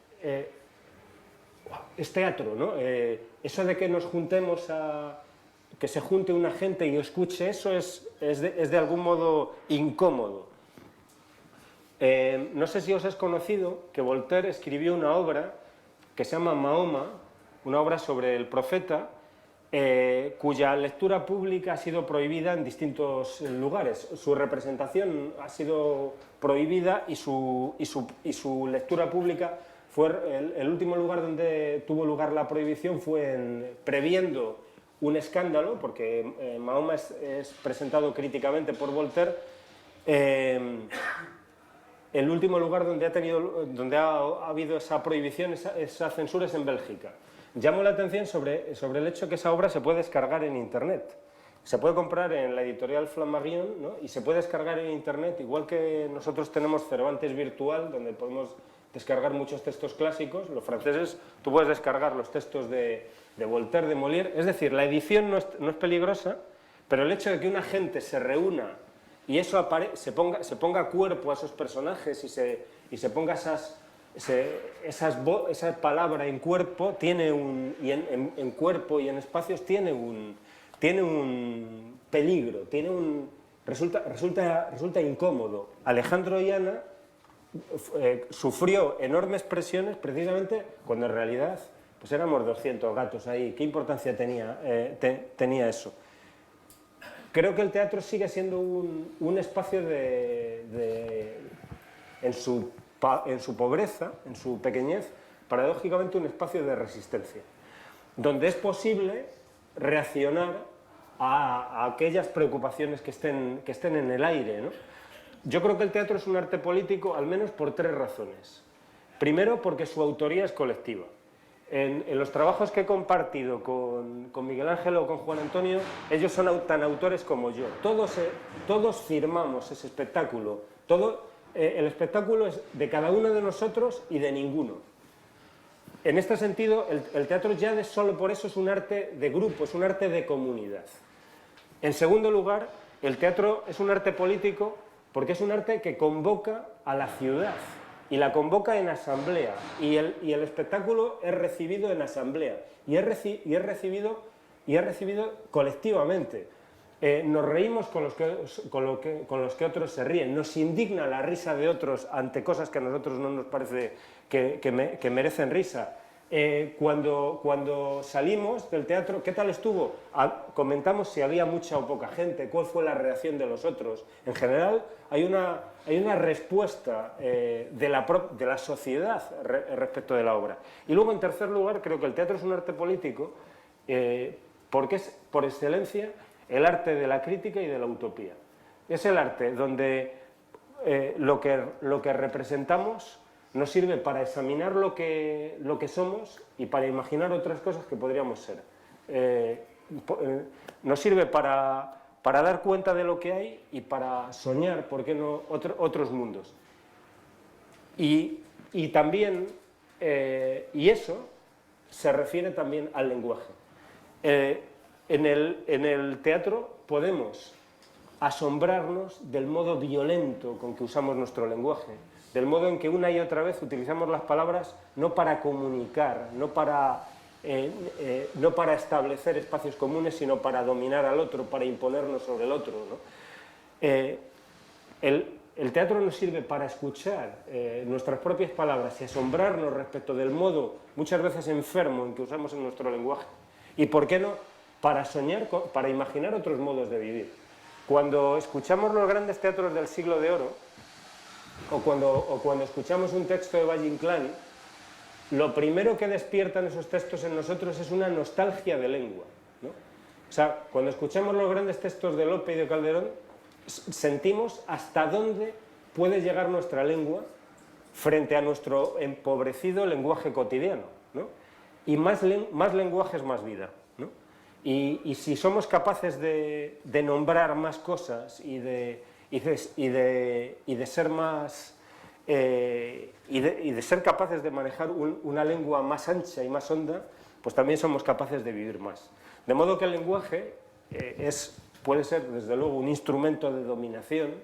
es teatro, ¿no? Eso de que nos juntemos que se junte una gente y escuche eso es de algún modo incómodo. No sé si os es conocido que Voltaire escribió una obra que se llama Mahoma, una obra sobre el profeta, cuya lectura pública ha sido prohibida en distintos lugares. Su representación ha sido prohibida y su lectura pública fue el último lugar donde tuvo lugar la prohibición fue previendo un escándalo, porque Mahoma es presentado críticamente por Voltaire. El último lugar donde ha habido esa prohibición, esa censura, es en Bélgica. Llamo la atención sobre el hecho que esa obra se puede descargar en Internet. Se puede comprar en la editorial Flammarion, ¿no? Y se puede descargar en Internet, igual que nosotros tenemos Cervantes Virtual, donde podemos descargar muchos textos clásicos. Los franceses, tú puedes descargar los textos de Voltaire, de Molière. Es decir, la edición no es peligrosa, pero el hecho de que una gente se reúna y eso se ponga cuerpo a esos personajes y se ponga esa palabra en cuerpo, en cuerpo y en espacios tiene un peligro, resulta incómodo. Alejandro y Ana sufrió enormes presiones precisamente cuando en realidad pues éramos 200 gatos ahí. ¿Qué importancia tenía eso? Creo que el teatro sigue siendo un espacio en su pobreza, en su pequeñez, paradójicamente un espacio de resistencia, donde es posible reaccionar a aquellas preocupaciones que estén en el aire, ¿no? Yo creo que el teatro es un arte político, al menos por 3 razones. Primero, porque su autoría es colectiva. En los trabajos que he compartido con Miguel Ángel o con Juan Antonio, ellos son tan autores como yo. Todos firmamos ese espectáculo. El espectáculo es de cada uno de nosotros y de ninguno. En este sentido, el teatro ya solo por eso es un arte de grupo, es un arte de comunidad. En segundo lugar, el teatro es un arte político porque es un arte que convoca a la ciudad. Y la convoca en asamblea, y el espectáculo es recibido en asamblea, y es recibido colectivamente. Nos reímos con los que otros se ríen, nos indigna la risa de otros ante cosas que a nosotros no nos parece que merecen risa. Cuando salimos del teatro, ¿qué tal estuvo? Comentamos si había mucha o poca gente, cuál fue la reacción de los otros. En general, hay una respuesta de la sociedad respecto de la obra. Y luego, en tercer lugar, creo que el teatro es un arte político porque es, por excelencia, el arte de la crítica y de la utopía. Es el arte donde lo que representamos nos sirve para examinar lo que somos y para imaginar otras cosas que podríamos ser. Nos sirve para dar cuenta de lo que hay y para soñar, ¿por qué no?, otros mundos. Y también, y eso se refiere también al lenguaje. En el teatro podemos asombrarnos del modo violento con que usamos nuestro lenguaje, del modo en que una y otra vez utilizamos las palabras no para comunicar, no para establecer espacios comunes, sino para dominar al otro, para imponernos sobre el otro, ¿no? El teatro nos sirve para escuchar nuestras propias palabras y asombrarnos respecto del modo, muchas veces enfermo, en que usamos en nuestro lenguaje. Y, ¿por qué no?, para soñar, para imaginar otros modos de vivir. Cuando escuchamos los grandes teatros del siglo de oro, o cuando escuchamos un texto de Valle Inclán, lo primero que despiertan esos textos en nosotros es una nostalgia de lengua, ¿no? O sea, cuando escuchamos los grandes textos de Lope y de Calderón, sentimos hasta dónde puede llegar nuestra lengua frente a nuestro empobrecido lenguaje cotidiano, ¿no? Y más lenguaje es más vida, ¿no? Y si somos capaces de nombrar más cosas y de y de ser más... y de ser capaces de manejar una lengua más ancha y más honda, pues también somos capaces de vivir más. De modo que el lenguaje puede ser, desde luego, un instrumento de dominación,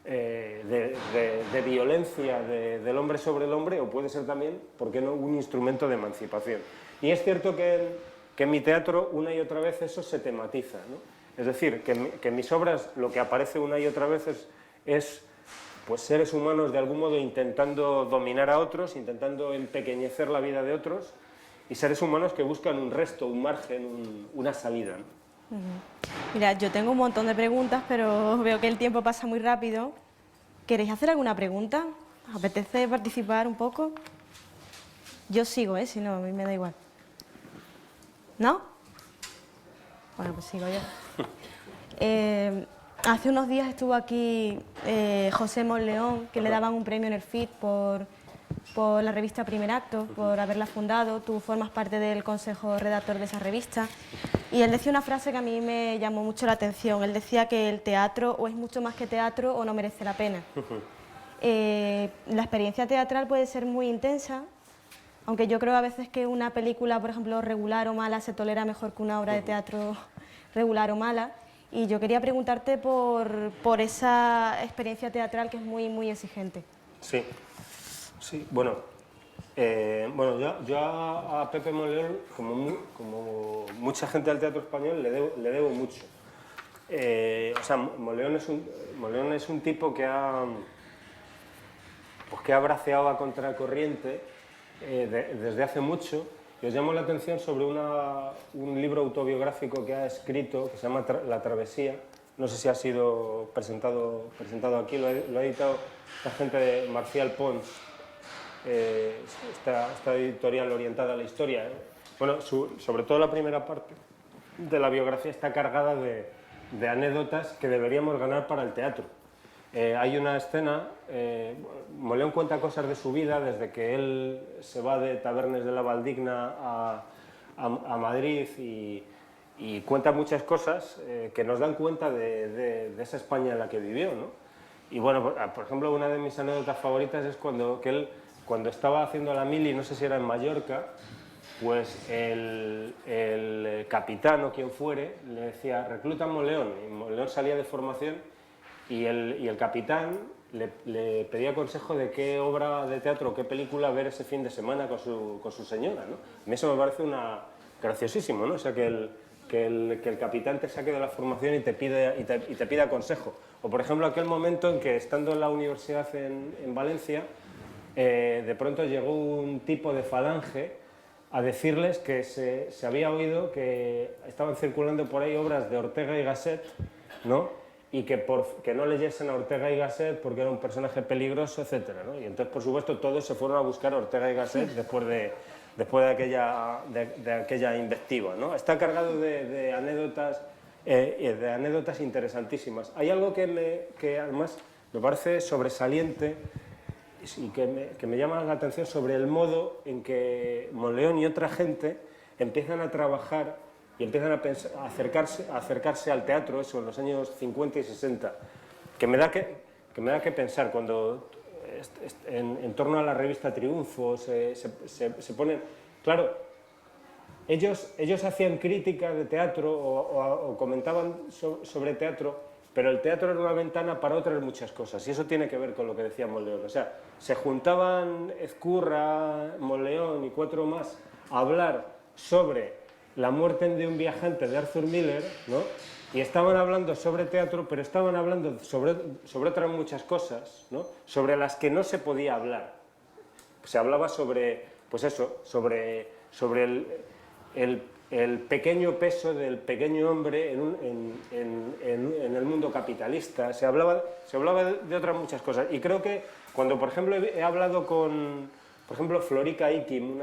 de violencia del hombre sobre el hombre, o puede ser también, ¿por qué no?, un instrumento de emancipación. Y es cierto que en mi teatro una y otra vez eso se tematiza, ¿no? Es decir, que en mis obras lo que aparece una y otra vez es pues seres humanos de algún modo intentando dominar a otros, intentando empequeñecer la vida de otros, y seres humanos que buscan un resto, un margen, una salida, ¿no? Mira, yo tengo un montón de preguntas, pero veo que el tiempo pasa muy rápido. ¿Queréis hacer alguna pregunta? ¿Os apetece participar un poco? Yo sigo, si no, a mí me da igual. ¿No? Bueno, pues sigo yo. Hace unos días estuvo aquí José Monleón, que le daban un premio en el FIT por la revista Primer Acto, por haberla fundado. Tú formas parte del consejo redactor de esa revista. Y él decía una frase que a mí me llamó mucho la atención. Él decía que el teatro o es mucho más que teatro o no merece la pena. La experiencia teatral puede ser muy intensa, aunque yo creo a veces que una película, por ejemplo, regular o mala, se tolera mejor que una obra de teatro regular o mala. Y yo quería preguntarte por esa experiencia teatral que es muy, muy exigente. Sí, sí, bueno, yo a Pepe Monleón, como mucha gente del teatro español, le debo mucho. O sea, Monleón es un tipo que ha braceado a contracorriente desde hace mucho. Y os llamo la atención sobre un libro autobiográfico que ha escrito, que se llama La Travesía. No sé si ha sido presentado aquí, lo ha editado la gente de Marcial Pons, esta editorial orientada a la historia. Bueno, sobre todo la primera parte de la biografía está cargada de anécdotas que deberíamos ganar para el teatro. Hay una escena, Monleón cuenta cosas de su vida desde que él se va de Tabernes de la Valdigna a Madrid y cuenta muchas cosas que nos dan cuenta de esa España en la que vivió, ¿no? Y bueno, por ejemplo, una de mis anécdotas favoritas es cuando estaba haciendo la mili, no sé si era en Mallorca, pues el capitán o quien fuere le decía, recluta a Monleón, y Monleón salía de formación. Y el capitán le pedía consejo de qué obra de teatro o qué película ver ese fin de semana con su señora, ¿no? A mí eso me parece graciosísimo, ¿no? O sea, que el capitán te saque de la formación y te pida consejo. O, por ejemplo, aquel momento en que, estando en la universidad en Valencia, de pronto llegó un tipo de Falange a decirles que se había oído que estaban circulando por ahí obras de Ortega y Gasset, ¿no?, y que no leyesen a Ortega y Gasset porque era un personaje peligroso, etcétera, ¿no? Y entonces, por supuesto, todos se fueron a buscar a Ortega y Gasset después de aquella invectiva, ¿no? Está cargado de anécdotas interesantísimas. Hay algo que además me parece sobresaliente y que me llama la atención sobre el modo en que Monleón y otra gente empiezan a trabajar y empiezan a acercarse al teatro, eso en los años 50 y 60, que me da que pensar cuando en torno a la revista Triunfo se ponen... Claro, ellos hacían crítica de teatro o comentaban sobre teatro, pero el teatro era una ventana para otras muchas cosas, y eso tiene que ver con lo que decía Monleón. O sea, se juntaban Ezcurra, Monleón y cuatro más a hablar sobre La muerte de un viajante de Arthur Miller, ¿no? Y estaban hablando sobre teatro, pero estaban hablando sobre otras muchas cosas, ¿no?, sobre las que no se podía hablar. Se hablaba sobre, pues eso, sobre el pequeño peso del pequeño hombre en el mundo capitalista. Se hablaba de otras muchas cosas. Y creo que cuando, por ejemplo, he hablado con, por ejemplo, Florica Ikim,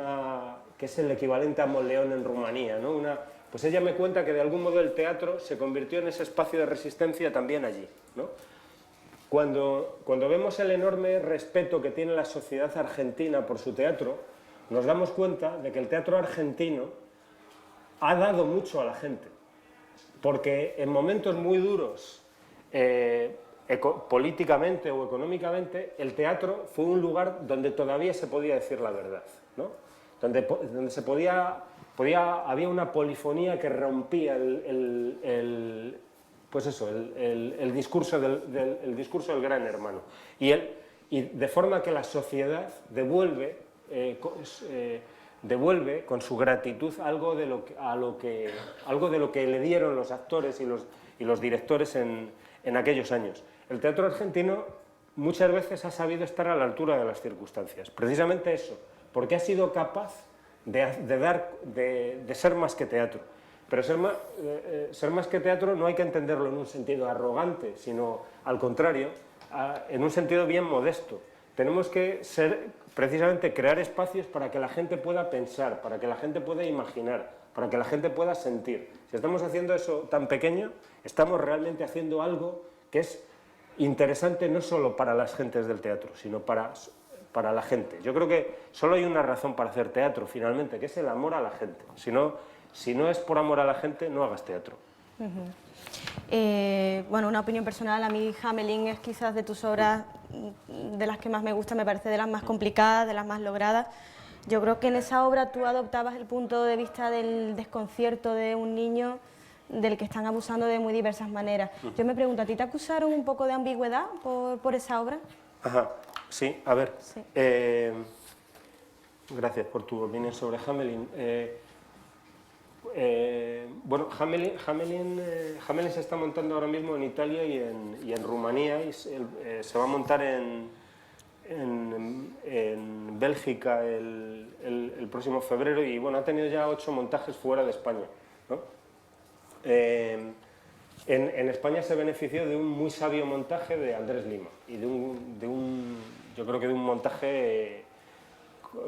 que es el equivalente a Monleón en Rumanía, ¿no? Pues ella me cuenta que de algún modo el teatro se convirtió en ese espacio de resistencia también allí, ¿no? Cuando vemos el enorme respeto que tiene la sociedad argentina por su teatro, nos damos cuenta de que el teatro argentino ha dado mucho a la gente, porque en momentos muy duros políticamente o económicamente, el teatro fue un lugar donde todavía se podía decir la verdad, ¿no? Donde se había una polifonía que rompía el discurso el discurso del gran hermano. Y de forma que la sociedad devuelve con su gratitud algo de lo que le dieron los actores y los directores en aquellos años. El teatro argentino muchas veces ha sabido estar a la altura de las circunstancias, precisamente eso, porque ha sido capaz de ser más que teatro. Pero ser más que teatro no hay que entenderlo en un sentido arrogante, sino al contrario, en un sentido bien modesto. Tenemos que precisamente crear espacios para que la gente pueda pensar, para que la gente pueda imaginar, para que la gente pueda sentir. Si estamos haciendo eso tan pequeño, estamos realmente haciendo algo que es interesante no solo para las gentes del teatro, sino para la gente. Yo creo que solo hay una razón para hacer teatro, finalmente, que es el amor a la gente. Si no es por amor a la gente, no hagas teatro. Bueno, una opinión personal, a mí Hamelin es quizás de tus obras de las que más me gusta, me parece de las más complicadas, de las más logradas. Yo creo que en esa obra tú adoptabas el punto de vista del desconcierto de un niño del que están abusando de muy diversas maneras. Yo me pregunto, ¿a ti te acusaron un poco de ambigüedad por esa obra? Ajá, sí, a ver. Sí. Gracias por tu opinión sobre Hamelin. Bueno, Hamelin se está montando ahora mismo en Italia y en Rumanía, y se va a montar en Bélgica el próximo febrero, y bueno, ha tenido ya 8 montajes fuera de España, ¿no? En España se benefició de un muy sabio montaje de Andrés Lima y yo creo que de un montaje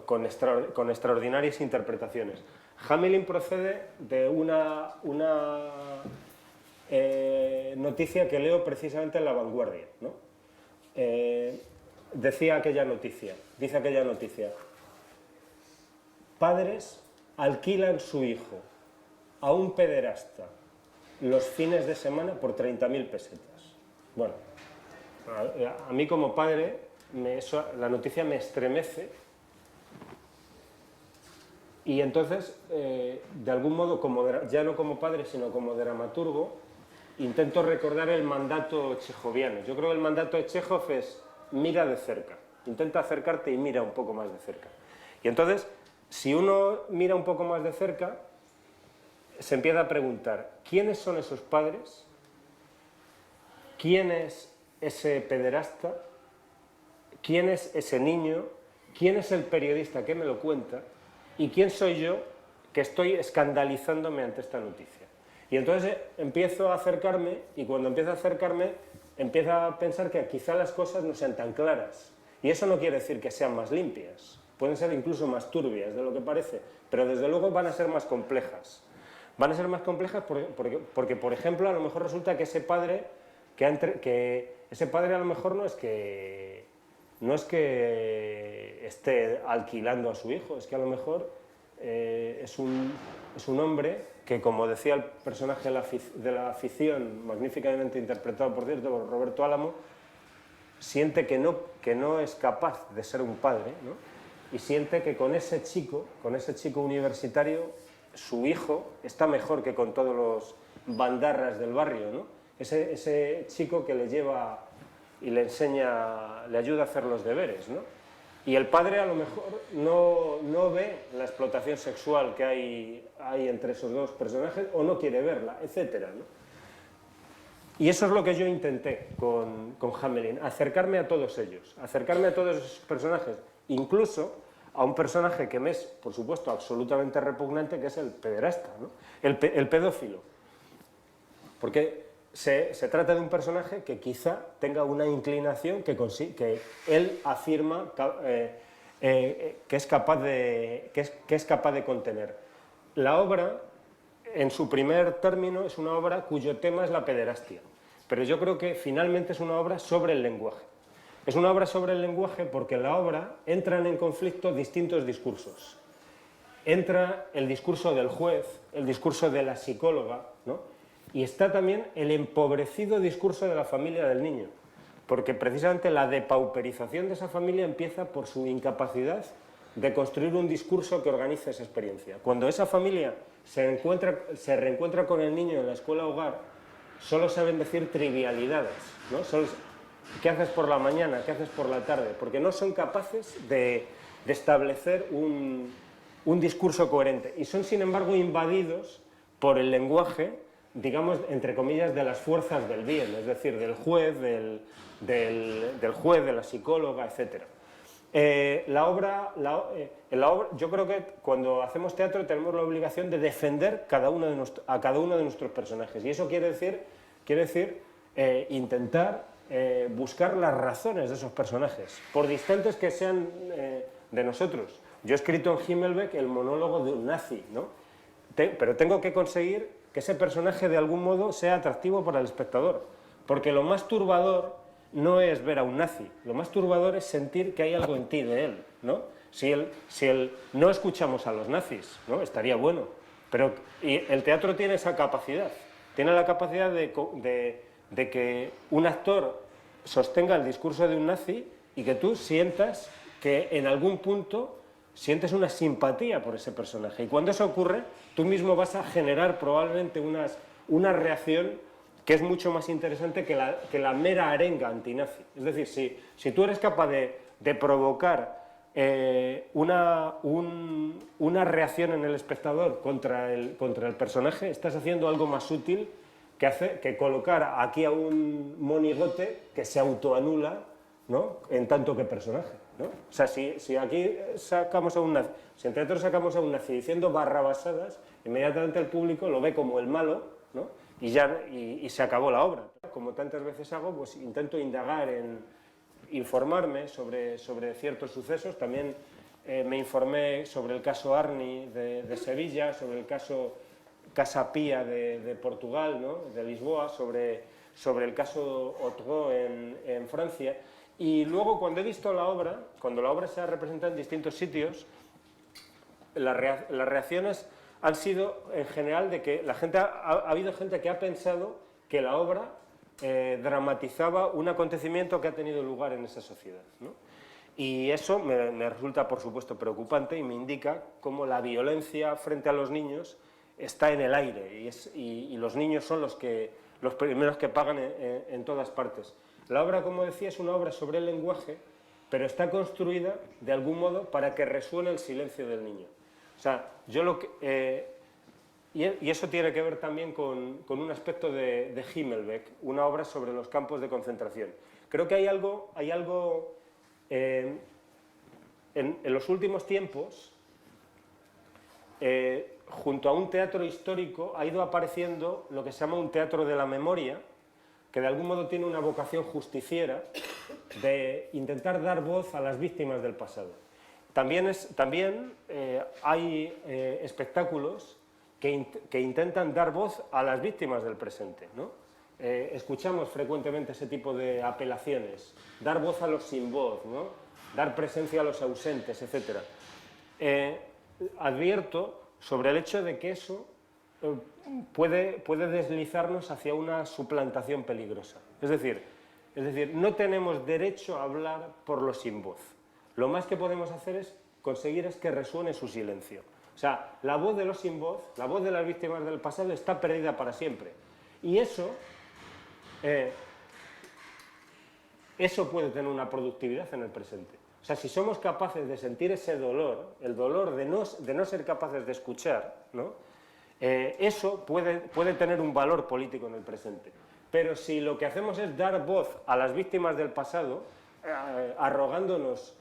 con extraordinarias interpretaciones. Hamelin procede de una noticia que leo precisamente en La Vanguardia, ¿no? Dice aquella noticia, padres alquilan su hijo a un pederasta los fines de semana por 30.000 pesetas. Bueno, a mí como padre la noticia me estremece. Y entonces, de algún modo, ya no como padre, sino como dramaturgo, intento recordar el mandato chejoviano. Yo creo que el mandato de Chejov es mira de cerca, intenta acercarte y mira un poco más de cerca. Y entonces, si uno mira un poco más de cerca, se empieza a preguntar, ¿quiénes son esos padres? ¿Quién es ese pederasta? ¿Quién es ese niño? ¿Quién es el periodista que me lo cuenta? ¿Y quién soy yo que estoy escandalizándome ante esta noticia? Y entonces empiezo a acercarme, y cuando empiezo a acercarme, empiezo a pensar que quizá las cosas no sean tan claras. Y eso no quiere decir que sean más limpias, pueden ser incluso más turbias de lo que parece, pero desde luego van a ser más complejas. Van a ser más complejas porque por ejemplo, a lo mejor resulta que ese padre, a lo mejor no es que esté alquilando a su hijo, es que a lo mejor es un hombre que, como decía el personaje de la ficción, magníficamente interpretado, por cierto, por Roberto Álamo, siente que no es capaz de ser un padre, ¿no? Y siente que con ese chico universitario, su hijo está mejor que con todos los bandarras del barrio, ¿no? Ese chico que le lleva y le enseña, le ayuda a hacer los deberes, ¿no? Y el padre a lo mejor no ve la explotación sexual que hay entre esos dos personajes, o no quiere verla, etcétera, ¿no? Y eso es lo que yo intenté con Hamelin, acercarme a todos ellos, acercarme a todos esos personajes, incluso a un personaje que me es, por supuesto, absolutamente repugnante, que es el pederasta, ¿no? El pedófilo. Porque se trata de un personaje que quizá tenga una inclinación que él afirma que es capaz de contener. La obra, en su primer término, es una obra cuyo tema es la pederastia, pero yo creo que finalmente es una obra sobre el lenguaje. Es una obra sobre el lenguaje porque en la obra entran en conflicto distintos discursos. Entra el discurso del juez, el discurso de la psicóloga, ¿no? Y está también el empobrecido discurso de la familia del niño. porque precisamente la depauperización de esa familia empieza por su incapacidad de construir un discurso que organice esa experiencia. Cuando esa familia se reencuentra con el niño en la escuela hogar, solo saben decir trivialidades, ¿no? ¿Qué haces por la mañana? ¿Qué haces por la tarde? Porque no son capaces de establecer un discurso coherente y son, sin embargo, invadidos por el lenguaje, digamos, entre comillas, de las fuerzas del bien, es decir, del juez, de la psicóloga, etc. Yo creo que cuando hacemos teatro tenemos la obligación de defender a cada uno de nuestros personajes, y eso quiere decir intentar buscar las razones de esos personajes, por distantes que sean de nosotros. Yo he escrito en Himmelbeck el monólogo de un nazi, ¿no? Pero tengo que conseguir que ese personaje de algún modo sea atractivo para el espectador, porque lo más turbador no es ver a un nazi, lo más turbador es sentir que hay algo en ti de él, ¿no? Si no escuchamos a los nazis, ¿no? Estaría bueno, pero el teatro tiene esa capacidad, tiene la capacidad de que un actor sostenga el discurso de un nazi y que tú sientas que en algún punto sientes una simpatía por ese personaje, y cuando eso ocurre, tú mismo vas a generar probablemente una reacción que es mucho más interesante que la mera arenga antinazi. Es decir, si tú eres capaz de provocar una reacción en el espectador contra el personaje, estás haciendo algo más útil que colocar aquí a un monigote que se autoanula, ¿no?, en tanto que personaje, ¿no? O sea, si aquí sacamos a un nazi, si en teatro sacamos a un nazi diciendo barrabasadas, inmediatamente el público lo ve como el malo, ¿no?, y se acabó la obra. Como tantas veces hago, pues intento indagar informarme sobre ciertos sucesos. También me informé sobre el caso Arni de Sevilla, sobre el caso Casa Pía de Portugal, ¿no?, de Lisboa, sobre el caso Otro en Francia. Y luego, cuando he visto la obra, cuando la obra se ha representado en distintos sitios, las reacciones han sido, en general, de que ha habido gente que ha pensado que la obra dramatizaba un acontecimiento que ha tenido lugar en esa sociedad, ¿no? Y eso me resulta, por supuesto, preocupante y me indica cómo la violencia frente a los niños está en el aire y los niños son los primeros que pagan en todas partes. La obra, como decía, es una obra sobre el lenguaje, pero está construida de algún modo para que resuene el silencio del niño. O sea, y eso tiene que ver también con un aspecto de Himmelbeck, una obra sobre los campos de concentración. Creo que hay algo en los últimos tiempos, junto a un teatro histórico, ha ido apareciendo lo que se llama un teatro de la memoria, que de algún modo tiene una vocación justiciera de intentar dar voz a las víctimas del pasado. También hay espectáculos que intentan dar voz a las víctimas del presente, ¿no? Escuchamos frecuentemente ese tipo de apelaciones, dar voz a los sin voz, ¿no?, dar presencia a los ausentes, etc. Advierto sobre el hecho de que eso puede deslizarnos hacia una suplantación peligrosa. Es decir, no tenemos derecho a hablar por los sin voz. Lo más que podemos hacer es conseguir que resuene su silencio. O sea, la voz de los sin voz, la voz de las víctimas del pasado está perdida para siempre. Y eso puede tener una productividad en el presente. O sea, si somos capaces de sentir ese dolor, el dolor de no ser capaces de escuchar, ¿no?, eso puede tener un valor político en el presente. Pero si lo que hacemos es dar voz a las víctimas del pasado, arrogándonos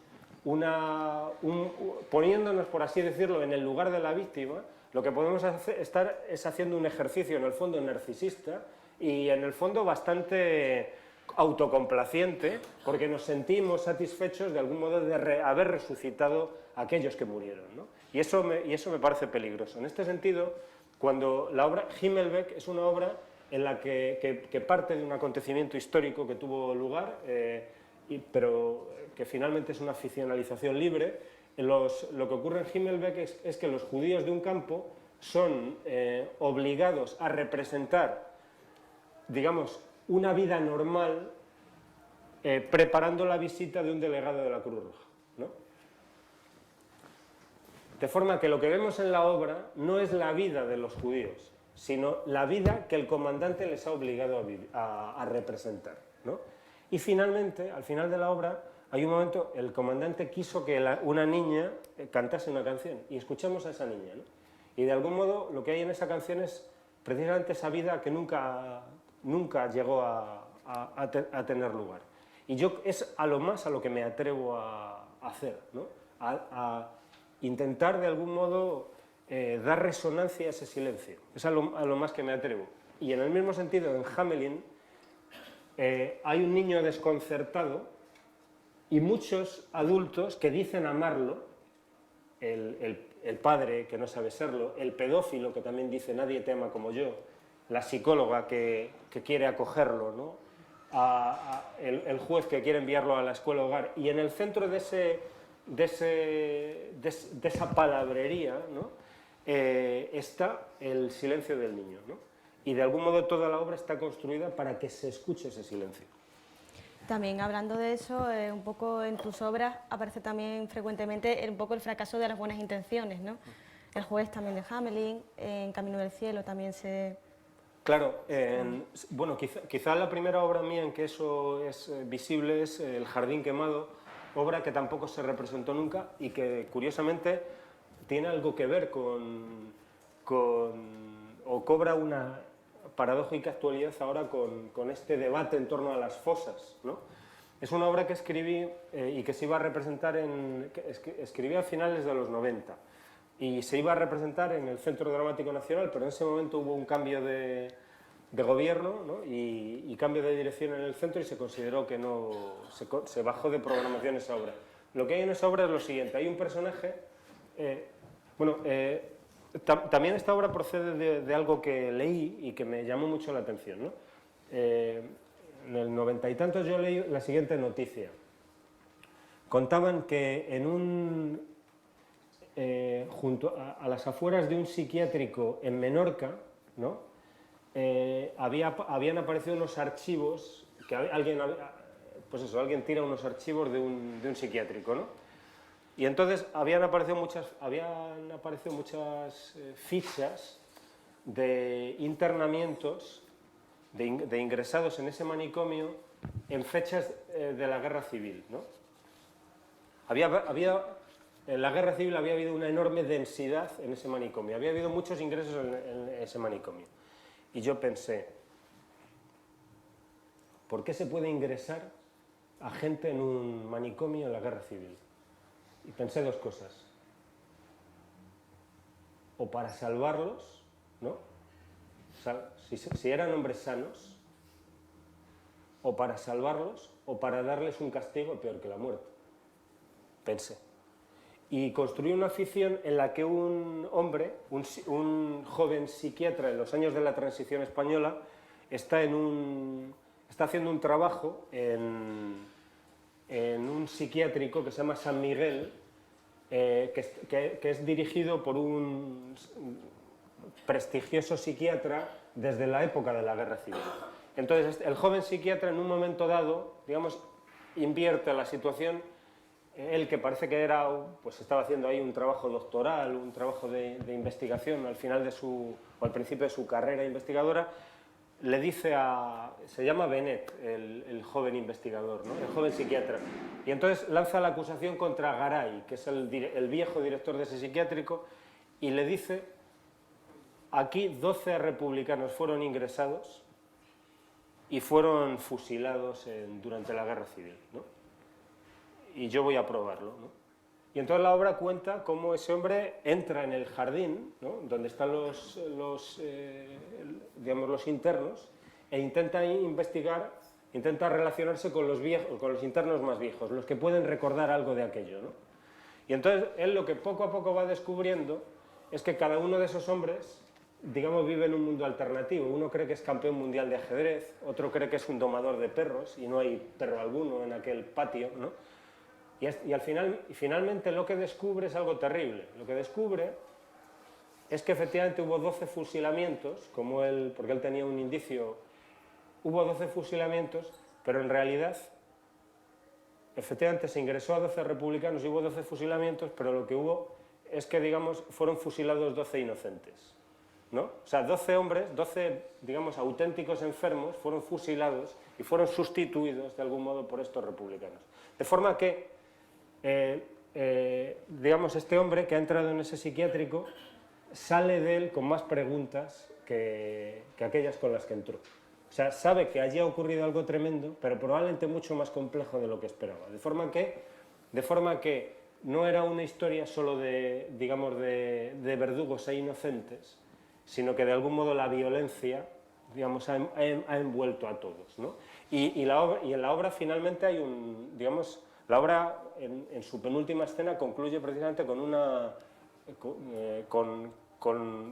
poniéndonos, por así decirlo, en el lugar de la víctima, lo que podemos estar es haciendo un ejercicio, en el fondo, narcisista y, en el fondo, bastante autocomplaciente, porque nos sentimos satisfechos, de algún modo, de haber resucitado a aquellos que murieron, ¿no? Y eso me parece peligroso. En este sentido, cuando la obra Himmelbeck es una obra en la que parte de un acontecimiento histórico que tuvo lugar, pero que finalmente es una ficcionalización libre. Lo que ocurre en Himmelbeck es que los judíos de un campo son obligados a representar, digamos, una vida normal preparando la visita de un delegado de la Cruz Roja, ¿no? De forma que lo que vemos en la obra no es la vida de los judíos, sino la vida que el comandante les ha obligado a representar, ¿no? Y finalmente, al final de la obra, hay un momento, el comandante quiso que una niña cantase una canción, y escuchamos a esa niña, ¿no? Y de algún modo lo que hay en esa canción es precisamente esa vida que nunca llegó a tener lugar. Y yo es a lo que me atrevo a hacer, ¿no? A intentar de algún modo dar resonancia a ese silencio. Es a lo más que me atrevo. Y en el mismo sentido, en Hamelin hay un niño desconcertado y muchos adultos que dicen amarlo, el padre que no sabe serlo, el pedófilo que también dice nadie te ama como yo, la psicóloga que quiere acogerlo, ¿no? El juez que quiere enviarlo a la escuela hogar, y en el centro de esa palabrería, ¿no? Está el silencio del niño, ¿no? Y de algún modo toda la obra está construida para que se escuche ese silencio. También hablando de eso, un poco en tus obras aparece también frecuentemente un poco el fracaso de las buenas intenciones, ¿no? El juez también de Hamelin, en Camino del Cielo también se... Claro, bueno, quizá la primera obra mía en que eso es visible es El jardín quemado, obra que tampoco se representó nunca y que curiosamente tiene algo que ver o cobra una paradójica actualidad ahora con este debate en torno a las fosas, ¿no? Es una obra que escribí y que se iba a representar escribí a finales de los 90 y se iba a representar en el Centro Dramático Nacional, pero en ese momento hubo un cambio de gobierno, ¿no? y cambio de dirección en el centro y se consideró que no, se bajó de programación esa obra. Lo que hay en esa obra es lo siguiente, hay un personaje, también esta obra procede de algo que leí y que me llamó mucho la atención, ¿no? En el 90 y tantos yo leí la siguiente noticia. Contaban que junto a las afueras de un psiquiátrico en Menorca, ¿no? Habían aparecido unos archivos, que alguien tira unos archivos de un psiquiátrico, ¿no? Y entonces habían aparecido muchas fichas de internamientos, de ingresados en ese manicomio en fechas de la Guerra Civil, ¿no? En la Guerra Civil había habido una enorme densidad en ese manicomio, había habido muchos ingresos en ese manicomio. Y yo pensé, ¿por qué se puede ingresar a gente en un manicomio en la Guerra Civil? Y pensé dos cosas. O para salvarlos, ¿no? O sea, si eran hombres sanos, o para salvarlos, o para darles un castigo peor que la muerte. Pensé. Y construí una ficción en la que un hombre, un joven psiquiatra en los años de la transición española, está haciendo un trabajo en un psiquiátrico que se llama San Miguel, que es dirigido por un prestigioso psiquiatra desde la época de la Guerra Civil. Entonces, el joven psiquiatra en un momento dado, digamos, invierte la situación. Él, que parece que estaba haciendo ahí un trabajo doctoral, un trabajo de investigación al principio de su carrera investigadora, le dice se llama Benet, el joven investigador, ¿no? El joven psiquiatra, y entonces lanza la acusación contra Garay, que es el viejo director de ese psiquiátrico, y le dice, aquí 12 republicanos fueron ingresados y fueron fusilados durante la Guerra Civil, ¿no? Y yo voy a probarlo, ¿no? Y entonces la obra cuenta cómo ese hombre entra en el jardín, ¿no? Donde están los internos, e intenta investigar, intenta relacionarse con los internos más viejos, los que pueden recordar algo de aquello, ¿no? Y entonces él lo que poco a poco va descubriendo es que cada uno de esos hombres, digamos, vive en un mundo alternativo. Uno cree que es campeón mundial de ajedrez, otro cree que es un domador de perros y no hay perro alguno en aquel patio, ¿no? Y finalmente lo que descubre es algo terrible. Lo que descubre es que efectivamente hubo 12 fusilamientos, porque él tenía un indicio, hubo 12 fusilamientos, pero en realidad efectivamente se ingresó a 12 republicanos y hubo 12 fusilamientos, pero lo que hubo es que, digamos, fueron fusilados 12 inocentes, ¿no? O sea, 12 hombres, 12, digamos, auténticos enfermos fueron fusilados y fueron sustituidos de algún modo por estos republicanos. De forma que, digamos, este hombre que ha entrado en ese psiquiátrico sale de él con más preguntas que aquellas con las que entró. O sea, sabe que allí ha ocurrido algo tremendo, pero probablemente mucho más complejo de lo que esperaba. De forma que no era una historia solo de, digamos, de verdugos e inocentes, sino que de algún modo la violencia, digamos, ha envuelto a todos, ¿no? Y en la obra finalmente hay un, digamos, la obra en su penúltima escena concluye precisamente con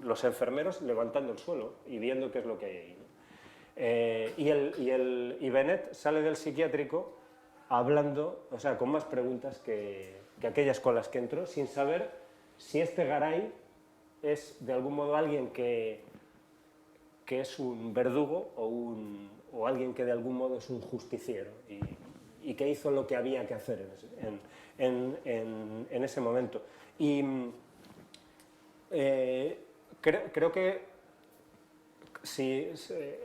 los enfermeros levantando el suelo y viendo qué es lo que hay ahí, ¿no? Y Bennett sale del psiquiátrico hablando, o sea, con más preguntas que aquellas con las que entró, sin saber si este Garay es de algún modo alguien que es un verdugo o alguien que de algún modo es un justiciero y que hizo lo que había que hacer en ese momento. Y creo que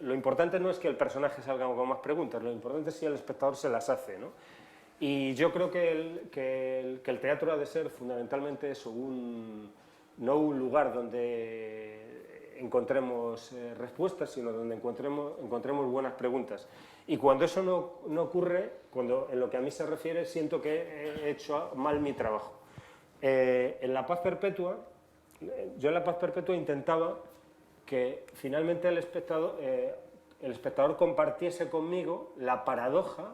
lo importante no es que el personaje salga con más preguntas, lo importante es si el espectador se las hace, ¿no? Y yo creo que el teatro ha de ser fundamentalmente eso, no un lugar donde encontremos respuestas, sino donde encontremos buenas preguntas. Y cuando eso no ocurre, cuando en lo que a mí se refiere, siento que he hecho mal mi trabajo. En La Paz Perpetua, yo en La Paz Perpetua intentaba que finalmente el espectador compartiese conmigo la paradoja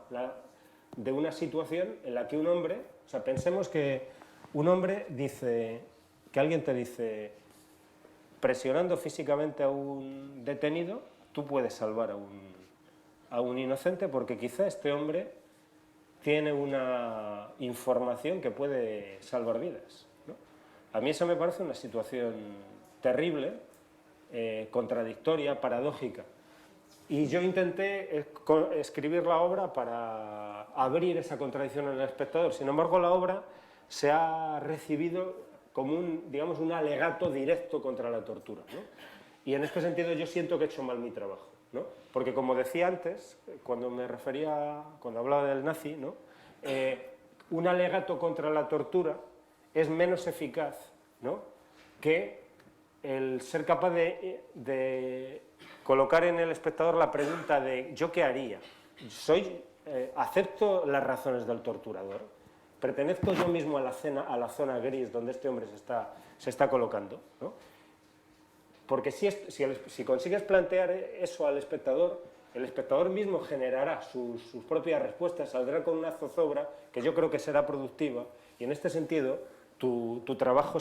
de una situación en la que un hombre, o sea, pensemos que un hombre dice, que alguien te dice, presionando físicamente a un detenido, tú puedes salvar a un inocente porque quizá este hombre tiene una información que puede salvar vidas, ¿no? A mí eso me parece una situación terrible, contradictoria, paradójica. Y yo intenté escribir la obra para abrir esa contradicción en el espectador. Sin embargo, la obra se ha recibido como digamos, un alegato directo contra la tortura, ¿no? Y en este sentido yo siento que he hecho mal mi trabajo, ¿no? Porque como decía antes, cuando hablaba del nazi, ¿no? Un alegato contra la tortura es menos eficaz, ¿no? que el ser capaz de colocar en el espectador la pregunta de ¿yo qué haría? ¿Acepto las razones del torturador? ¿Pertenezco yo mismo a la zona gris donde este hombre se está colocando, ¿no? Porque si consigues plantear eso al espectador, el espectador mismo generará sus propias respuestas, saldrá con una zozobra que yo creo que será productiva, y en este sentido tu trabajo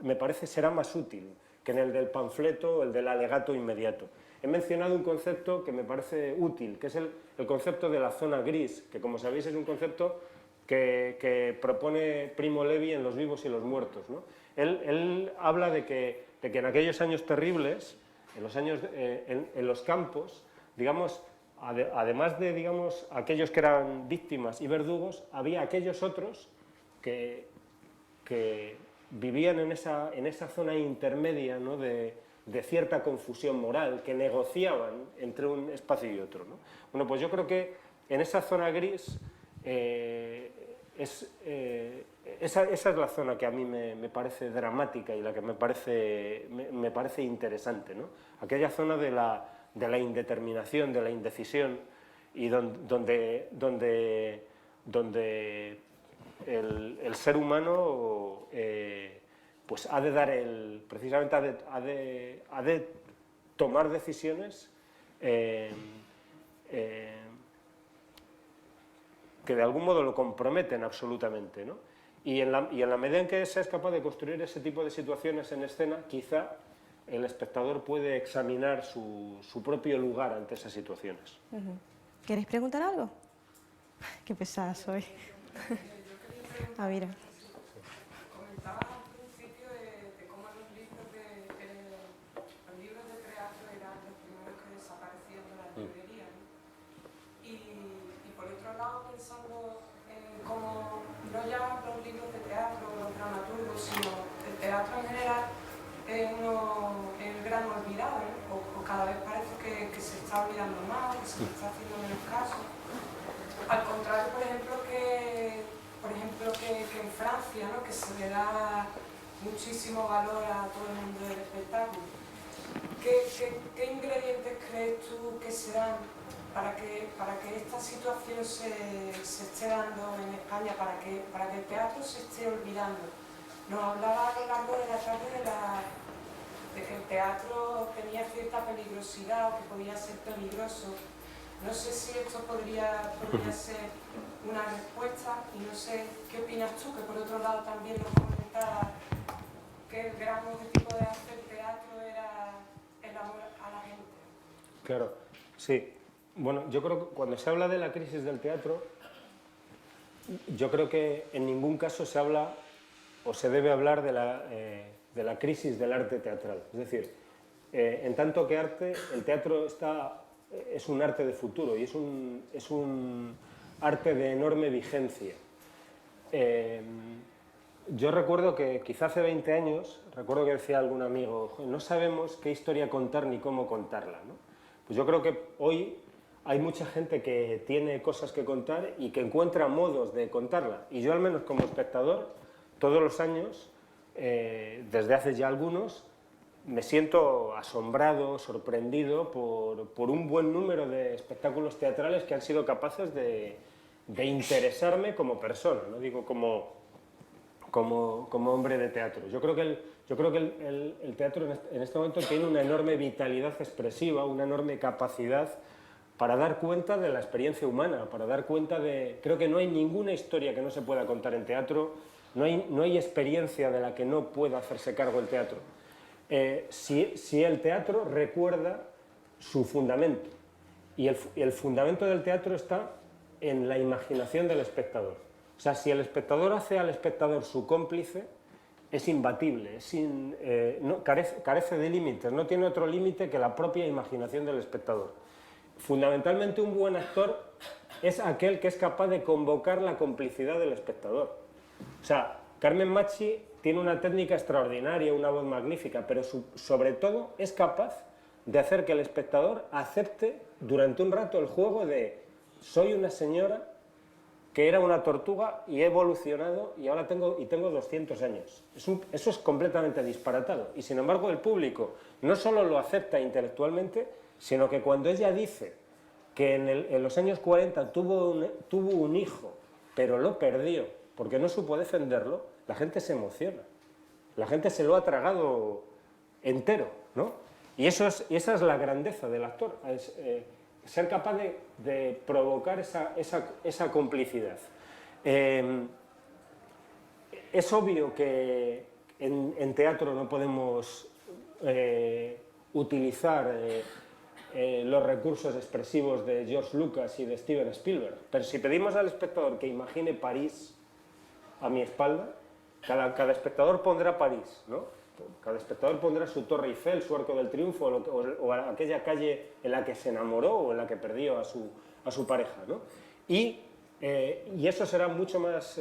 me parece, será más útil que en el del panfleto o el del alegato inmediato. He mencionado un concepto que me parece útil, que es el concepto de la zona gris, que como sabéis es un concepto que propone Primo Levi en Los vivos y los muertos, ¿no? Él habla de que en aquellos años terribles, en los campos, digamos, además de, digamos, aquellos que eran víctimas y verdugos, había aquellos otros que vivían en esa zona intermedia, ¿no? de cierta confusión moral, que negociaban entre un espacio y otro, ¿no? Bueno, pues yo creo que en esa zona gris esa es la zona que a mí me parece dramática y la que me parece interesante, ¿no? Aquella zona de la indeterminación, de la indecisión, y donde el ser humano pues ha de dar precisamente ha de tomar decisiones que de algún modo lo comprometen absolutamente, ¿no? Y en la medida en que se es capaz de construir ese tipo de situaciones en escena, quizá el espectador puede examinar su propio lugar ante esas situaciones. ¿Queréis preguntar algo? Qué pesada soy. Mira. Comentabas al principio de cómo los libros de teatro eran los primeros que desaparecían de la librería, ¿no? Y por otro lado, pensando los libros de teatro, los dramaturgos, sino el teatro en general es el gran olvidado, ¿no? O cada vez parece que se está olvidando más, que se le está haciendo menos caso. Al contrario, por ejemplo, que en Francia, ¿no? Que se le da muchísimo valor a todo el mundo del espectáculo. ¿Qué ingredientes crees tú que se dan para que esta situación se esté dando en España, para que el teatro se esté olvidando? Nos hablaba a lo largo de la tarde de que el teatro tenía cierta peligrosidad o que podía ser peligroso. No sé si esto podría ser una respuesta y no sé qué opinas tú, que por otro lado también nos comentaba que el gran objetivo de hacer teatro era el amor a la gente. Claro, sí. Bueno, yo creo que cuando se habla de la crisis del teatro, yo creo que en ningún caso se habla o se debe hablar de la crisis del arte teatral. Es decir, en tanto que arte, el teatro es un arte de futuro y es un arte de enorme vigencia. Yo recuerdo que quizá hace 20 años, recuerdo que decía algún amigo, no sabemos qué historia contar ni cómo contarla, ¿no? Pues yo creo que hoy hay mucha gente que tiene cosas que contar y que encuentra modos de contarla. Y yo al menos como espectador, todos los años, desde hace ya algunos, me siento asombrado, sorprendido por un buen número de espectáculos teatrales que han sido capaces de interesarme como persona, no digo como hombre de teatro. Yo creo que el teatro en este momento tiene una enorme vitalidad expresiva, una enorme capacidad para dar cuenta de la experiencia humana, para dar cuenta de... Creo que no hay ninguna historia que no se pueda contar en teatro, no hay experiencia de la que no pueda hacerse cargo el teatro. Si el teatro recuerda su fundamento, y el fundamento del teatro está en la imaginación del espectador. O sea, si el espectador hace al espectador su cómplice, es imbatible, carece de límites, no tiene otro límite que la propia imaginación del espectador. Fundamentalmente, un buen actor es aquel que es capaz de convocar la complicidad del espectador. O sea, Carmen Machi tiene una técnica extraordinaria, una voz magnífica, pero sobre todo es capaz de hacer que el espectador acepte durante un rato el juego de soy una señora que era una tortuga y he evolucionado y ahora tengo 200 años. Eso es completamente disparatado. Y sin embargo el público no solo lo acepta intelectualmente, sino que cuando ella dice que en los años 40 tuvo un hijo, pero lo perdió porque no supo defenderlo, la gente se emociona. La gente se lo ha tragado entero, ¿no? Y esa es la grandeza del actor, ser capaz de provocar esa complicidad. Es obvio que en teatro no podemos utilizar los recursos expresivos de George Lucas y de Steven Spielberg, pero si pedimos al espectador que imagine París a mi espalda, cada espectador pondrá París, ¿no? Cada espectador pondrá su Torre Eiffel, su Arco del Triunfo o aquella calle en la que se enamoró o en la que perdió a su pareja, ¿no? Y eso será mucho más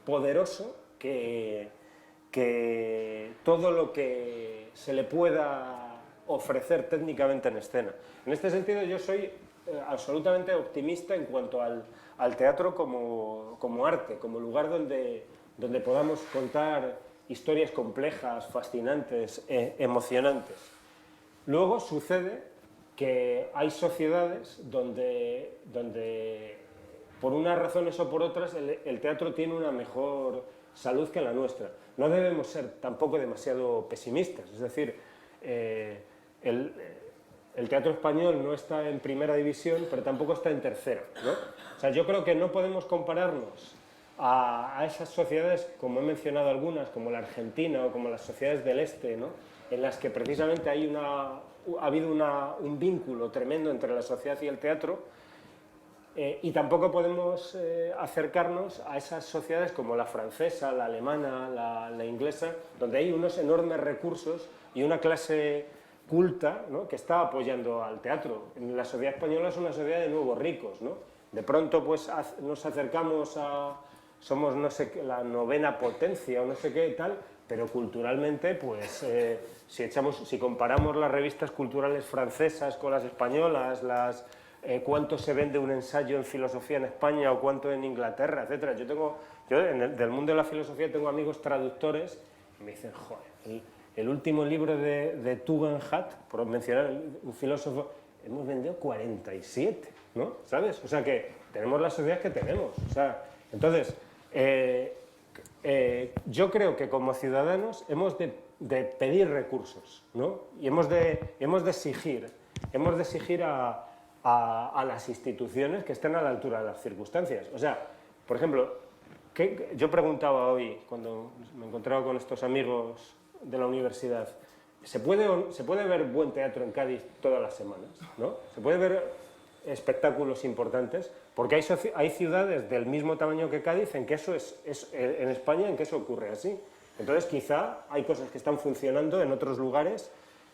poderoso que todo lo que se le pueda ofrecer técnicamente en escena. En este sentido yo soy absolutamente optimista en cuanto al teatro como arte, como lugar donde podamos contar historias complejas, fascinantes, emocionantes. Luego sucede que hay sociedades donde por unas razones o por otras el teatro tiene una mejor salud que la nuestra. No debemos ser tampoco demasiado pesimistas, es decir, el teatro español no está en primera división, pero tampoco está en tercera, ¿no? O sea, yo creo que no podemos compararnos a esas sociedades, como he mencionado algunas, como la Argentina o como las sociedades del Este, ¿no? En las que precisamente ha habido un vínculo tremendo entre la sociedad y el teatro, y tampoco podemos acercarnos a esas sociedades como la francesa, la alemana, la inglesa, donde hay unos enormes recursos y una clase culta, ¿no? Que está apoyando al teatro. En la sociedad española es una sociedad de nuevos ricos, ¿no? De pronto pues nos acercamos somos no sé qué, la 9ª potencia o no sé qué y tal, pero culturalmente, pues, si comparamos las revistas culturales francesas con las españolas, cuánto se vende un ensayo en filosofía en España o cuánto en Inglaterra, etcétera. Del mundo de la filosofía tengo amigos traductores y me dicen, joder, el último libro de Tugendhat, por mencionar un filósofo, hemos vendido 47, ¿no? ¿Sabes? O sea que tenemos la sociedad que tenemos. O sea, entonces, yo creo que como ciudadanos hemos de pedir recursos, ¿no? Y hemos de exigir a las instituciones que estén a la altura de las circunstancias. O sea, por ejemplo, yo preguntaba hoy, cuando me encontraba con estos amigos de la universidad, ¿se puede ver buen teatro en Cádiz todas las semanas? ¿No? ¿Se puede ver espectáculos importantes? Porque hay ciudades del mismo tamaño que Cádiz en que eso en España en que eso ocurre así. Entonces quizá hay cosas que están funcionando en otros lugares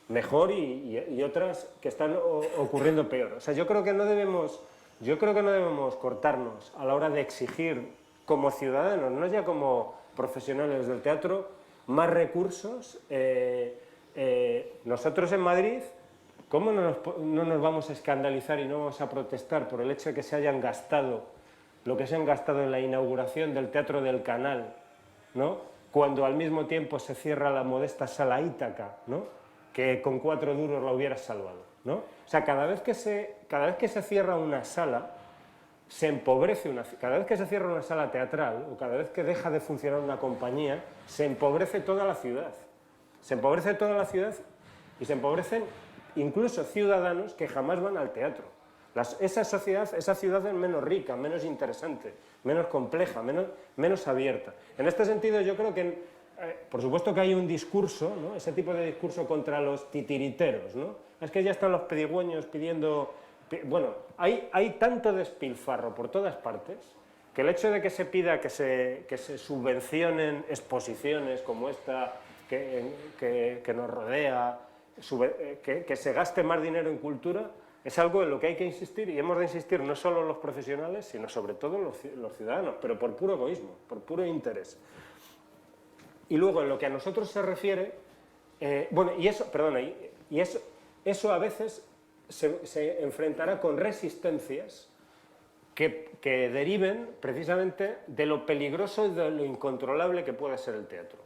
mejor y otras que están ocurriendo peor. O sea, yo creo que no debemos cortarnos a la hora de exigir como ciudadanos, no ya como profesionales del teatro, más recursos. Nosotros en Madrid, ¿cómo no nos vamos a escandalizar y no vamos a protestar por el hecho de que se hayan gastado lo que se han gastado en la inauguración del Teatro del Canal, ¿no? Cuando al mismo tiempo se cierra la modesta Sala Ítaca, ¿no? Que con 4 duros la hubieras salvado, ¿no? O sea, cada vez que se cierra una sala, se empobrece cada vez que se cierra una sala teatral o cada vez que deja de funcionar una compañía, se empobrece toda la ciudad. Se empobrece toda la ciudad y se empobrecen incluso ciudadanos que jamás van al teatro. Esa ciudad es menos rica, menos interesante, menos compleja, menos abierta. En este sentido, yo creo que, por supuesto que hay un discurso, ¿no? Ese tipo de discurso contra los titiriteros, ¿no? Es que ya están los pedigüeños pidiendo... Bueno, hay tanto despilfarro por todas partes que el hecho de que se pida que se subvencionen exposiciones como esta que nos rodea, que se gaste más dinero en cultura, es algo en lo que hay que insistir, y hemos de insistir no solo los profesionales, sino sobre todo los ciudadanos, pero por puro egoísmo, por puro interés. Y luego, en lo que a nosotros se refiere, eso a veces se enfrentará con resistencias que deriven precisamente de lo peligroso y de lo incontrolable que pueda ser el teatro.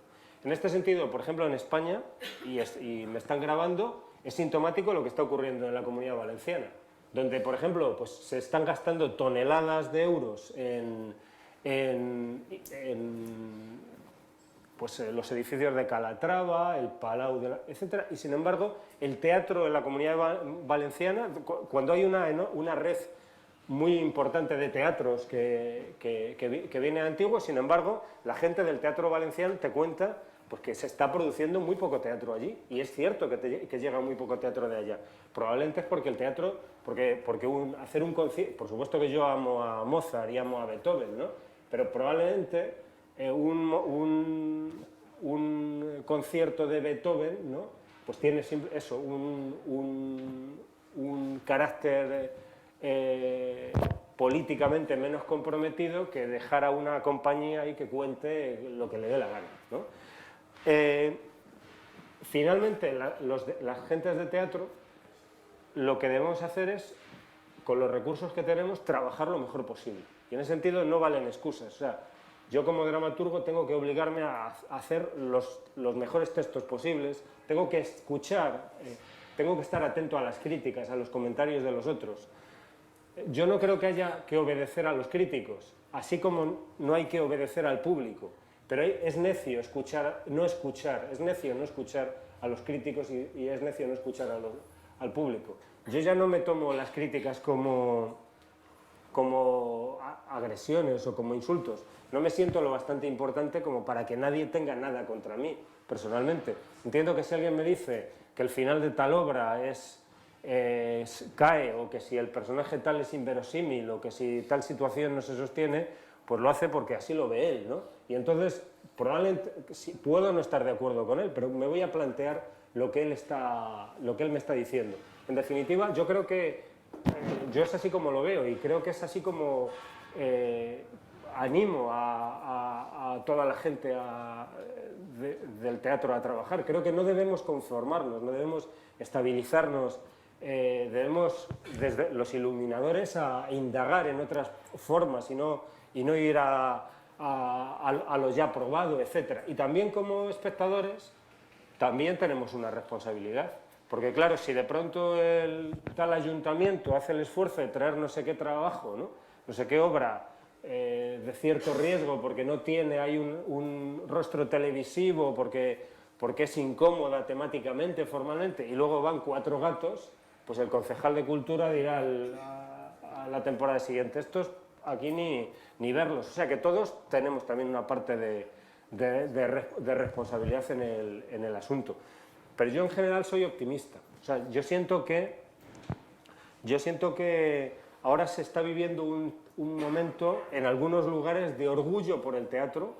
En este sentido, por ejemplo, en España, y me están grabando, es sintomático lo que está ocurriendo en la Comunidad Valenciana, donde, por ejemplo, pues, se están gastando toneladas de euros en los edificios de Calatrava, el Palau, etc. Y sin embargo, el teatro en la Comunidad Valenciana, cuando hay una red muy importante de teatros que viene antiguo, sin embargo, la gente del teatro valenciano te cuenta pues, que se está produciendo muy poco teatro allí, y es cierto que llega muy poco teatro de allá. Probablemente es porque el teatro, hacer un concierto, por supuesto que yo amo a Mozart y amo a Beethoven, ¿no? Pero probablemente un concierto de Beethoven, ¿no? Pues tiene eso, un carácter políticamente menos comprometido que dejar a una compañía y que cuente lo que le dé la gana, ¿no? Finalmente, las gentes de teatro, lo que debemos hacer es, con los recursos que tenemos, trabajar lo mejor posible. Y en ese sentido no valen excusas. O sea, yo como dramaturgo tengo que obligarme a hacer los mejores textos posibles, tengo que escuchar, tengo que estar atento a las críticas, a los comentarios de los otros. Yo no creo que haya que obedecer a los críticos, así como no hay que obedecer al público, pero es necio no escuchar a los críticos y es necio no escuchar al público. Yo ya no me tomo las críticas como agresiones o como insultos. No me siento lo bastante importante como para que nadie tenga nada contra mí, personalmente. Entiendo que si alguien me dice que el final de tal obra cae, o que si el personaje tal es inverosímil, o que si tal situación no se sostiene, pues lo hace porque así lo ve él, ¿no? Y entonces, probablemente, puedo no estar de acuerdo con él, pero me voy a plantear lo que él me está diciendo. En definitiva, yo creo que yo es así como lo veo, y creo que es así como animo a toda la gente del teatro a trabajar. Creo que no debemos conformarnos, no debemos estabilizarnos, debemos, desde los iluminadores, a indagar en otras formas y no ir a lo ya probado, etc. Y también como espectadores, también tenemos una responsabilidad. Porque claro, si de pronto el tal ayuntamiento hace el esfuerzo de traer no sé qué trabajo, no sé qué obra de cierto riesgo, porque no tiene ahí un rostro televisivo, porque es incómoda temáticamente, formalmente, y luego van 4 gatos, pues el concejal de Cultura dirá a la temporada siguiente, estos aquí ni verlos. O sea que todos tenemos también una parte de responsabilidad en el asunto. Pero yo en general soy optimista. O sea, yo siento que ahora se está viviendo un momento en algunos lugares de orgullo por el teatro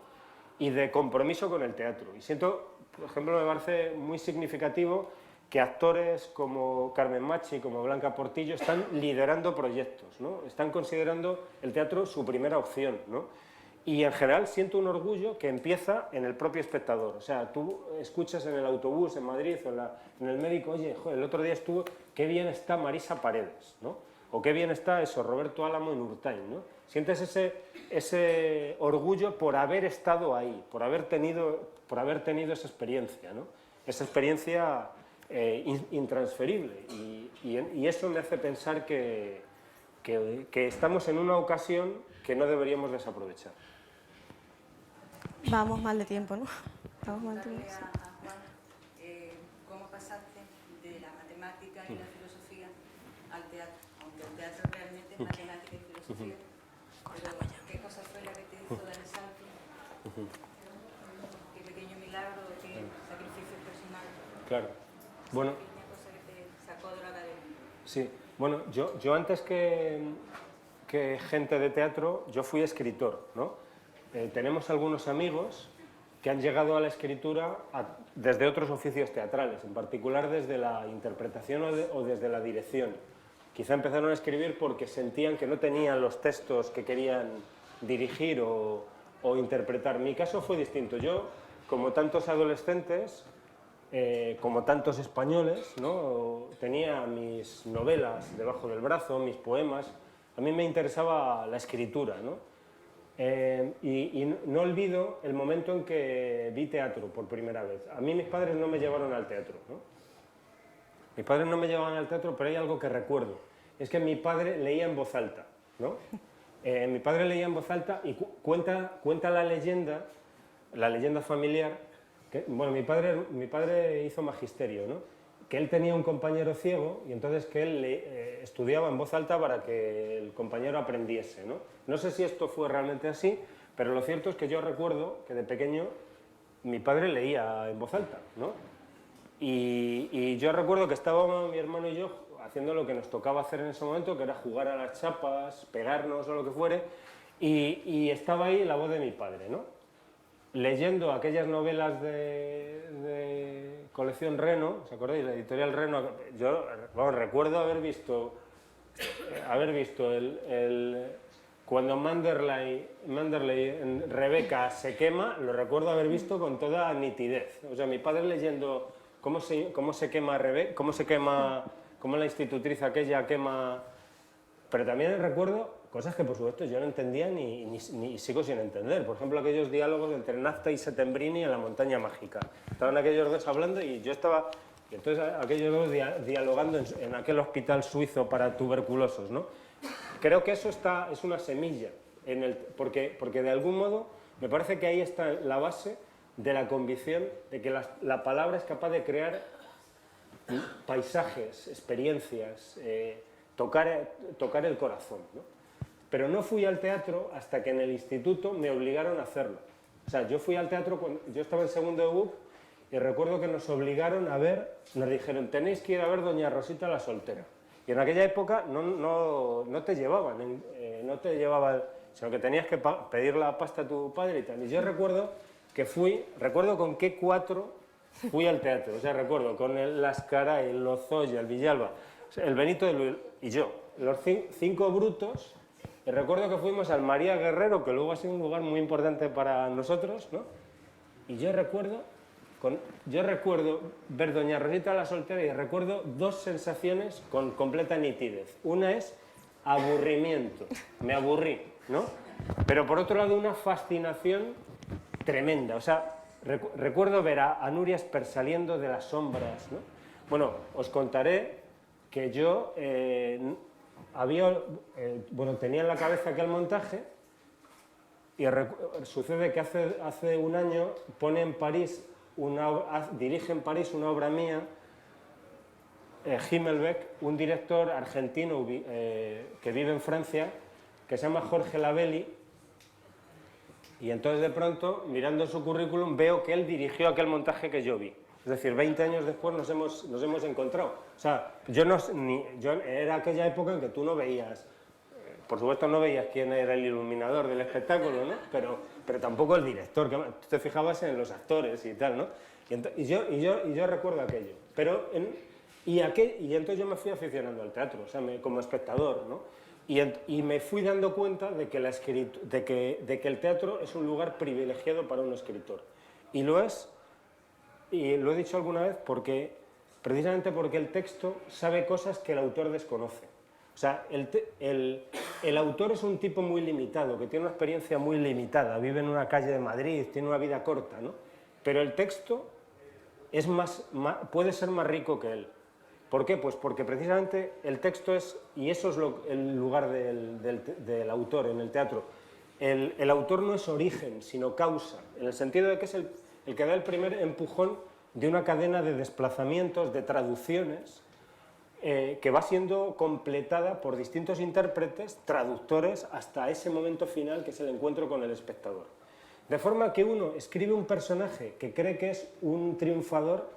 y de compromiso con el teatro. Y siento, por ejemplo, me parece muy significativo que actores como Carmen Machi, como Blanca Portillo, están liderando proyectos, ¿no? Están considerando el teatro su primera opción, ¿no? Y en general siento un orgullo que empieza en el propio espectador. O sea, tú escuchas en el autobús en Madrid o en el médico, oye, joder, el otro día estuvo, qué bien está Marisa Paredes, ¿no? O qué bien está eso, Roberto Álamo en Urtain, ¿no? Sientes ese orgullo por haber estado ahí, por haber tenido esa experiencia, ¿no? Esa experiencia intransferible. Y eso me hace pensar que estamos en una ocasión que no deberíamos desaprovechar. Vamos mal de tiempo, ¿no? Vamos mal de tiempo. A Juan, ¿cómo pasaste de la matemática y la filosofía al teatro? Aunque el teatro realmente es matemática y filosofía. Pero, ¿qué cosa fue la que te hizo dar el salto? ¿Qué pequeño milagro, qué sacrificio personal? Claro. Bueno. ¿Qué pequeña cosa que te sacó de la academia? Sí. Bueno, yo antes que gente de teatro, yo fui escritor, ¿no? Tenemos algunos amigos que han llegado a la escritura desde otros oficios teatrales, en particular desde la interpretación o desde la dirección. Quizá empezaron a escribir porque sentían que no tenían los textos que querían dirigir o interpretar. Mi caso fue distinto. Yo, como tantos adolescentes, como tantos españoles, ¿no? Tenía mis novelas debajo del brazo, mis poemas. A mí me interesaba la escritura, ¿no? Y no olvido el momento en que vi teatro por primera vez. A mí mis padres no me llevaron al teatro, ¿no? Mis padres no me llevaban al teatro, pero hay algo que recuerdo. Es que mi padre leía en voz alta, ¿no? Mi padre leía en voz alta y cuenta la leyenda familiar. Bueno, mi padre hizo magisterio, ¿no? Que él tenía un compañero ciego y entonces que él estudiaba en voz alta para que el compañero aprendiese, ¿no? No sé si esto fue realmente así, pero lo cierto es que yo recuerdo que de pequeño mi padre leía en voz alta, ¿no? Y yo recuerdo que estábamos mi hermano y yo haciendo lo que nos tocaba hacer en ese momento, que era jugar a las chapas, pegarnos o lo que fuere, y estaba ahí la voz de mi padre, ¿no? Leyendo aquellas novelas de colección Reno, ¿os acordáis? La editorial Reno. Yo recuerdo haber visto cuando Manderley en Rebeca se quema, lo recuerdo haber visto con toda nitidez. O sea, mi padre leyendo cómo se quema Rebeca, cómo la institutriz aquella quema. Pero también recuerdo cosas que por supuesto yo no entendía ni sigo sin entender. Por ejemplo, aquellos diálogos entre Nafta y Settembrini en La montaña mágica. Estaban aquellos dos hablando y yo estaba... Y entonces aquellos dos dialogando en aquel hospital suizo para tuberculosos, ¿no? Creo que eso es una semilla, porque de algún modo me parece que ahí está la base de la convicción de que la palabra es capaz de crear paisajes, experiencias, tocar el corazón, ¿no? Pero no fui al teatro hasta que en el instituto me obligaron a hacerlo. O sea, yo fui al teatro cuando yo estaba en segundo de BUP y recuerdo que nos obligaron a ver, nos dijeron, tenéis que ir a ver Doña Rosita la soltera. Y en aquella época no te llevaban, sino que tenías que pedir la pasta a tu padre y tal. Y yo recuerdo con qué 4 fui al teatro. O sea, recuerdo con el Lascaray, el Lozoya, el Villalba, el Benito de Luis y yo, los 5 brutos Y recuerdo que fuimos al María Guerrero, que luego ha sido un lugar muy importante para nosotros, ¿no? Y yo recuerdo ver Doña Rosita la Soltera y recuerdo dos sensaciones con completa nitidez. Una es aburrimiento, me aburrí, ¿no? Pero por otro lado una fascinación tremenda, o sea, recuerdo ver a Nuria Esper saliendo de las sombras, ¿no? Bueno, os contaré que yo tenía en la cabeza aquel montaje y sucede que hace un año pone en París dirige en París una obra mía, Himmelbeck, un director argentino que vive en Francia, que se llama Jorge Labelli, y entonces de pronto, mirando su currículum, veo que él dirigió aquel montaje que yo vi. Es decir, 20 años después nos hemos encontrado. O sea, era aquella época en que tú no veías, por supuesto no veías quién era el iluminador del espectáculo, ¿no? Pero tampoco el director, que tú te fijabas en los actores y tal, ¿no? Y yo recuerdo aquello. Y entonces yo me fui aficionando al teatro, o sea, como espectador, ¿no? Y me fui dando cuenta de que el teatro es un lugar privilegiado para un escritor. Y lo es, y lo he dicho alguna vez, precisamente porque el texto sabe cosas que el autor desconoce. O sea, el autor es un tipo muy limitado, que tiene una experiencia muy limitada, vive en una calle de Madrid, tiene una vida corta, ¿no? Pero el texto puede ser más rico que él. ¿Por qué? Pues porque precisamente el texto es, y eso es el lugar del autor en el teatro, el autor no es origen, sino causa, en el sentido de que es el que da el primer empujón de una cadena de desplazamientos, de traducciones, que va siendo completada por distintos intérpretes, traductores, hasta ese momento final que es el encuentro con el espectador. De forma que uno escribe un personaje que cree que es un triunfador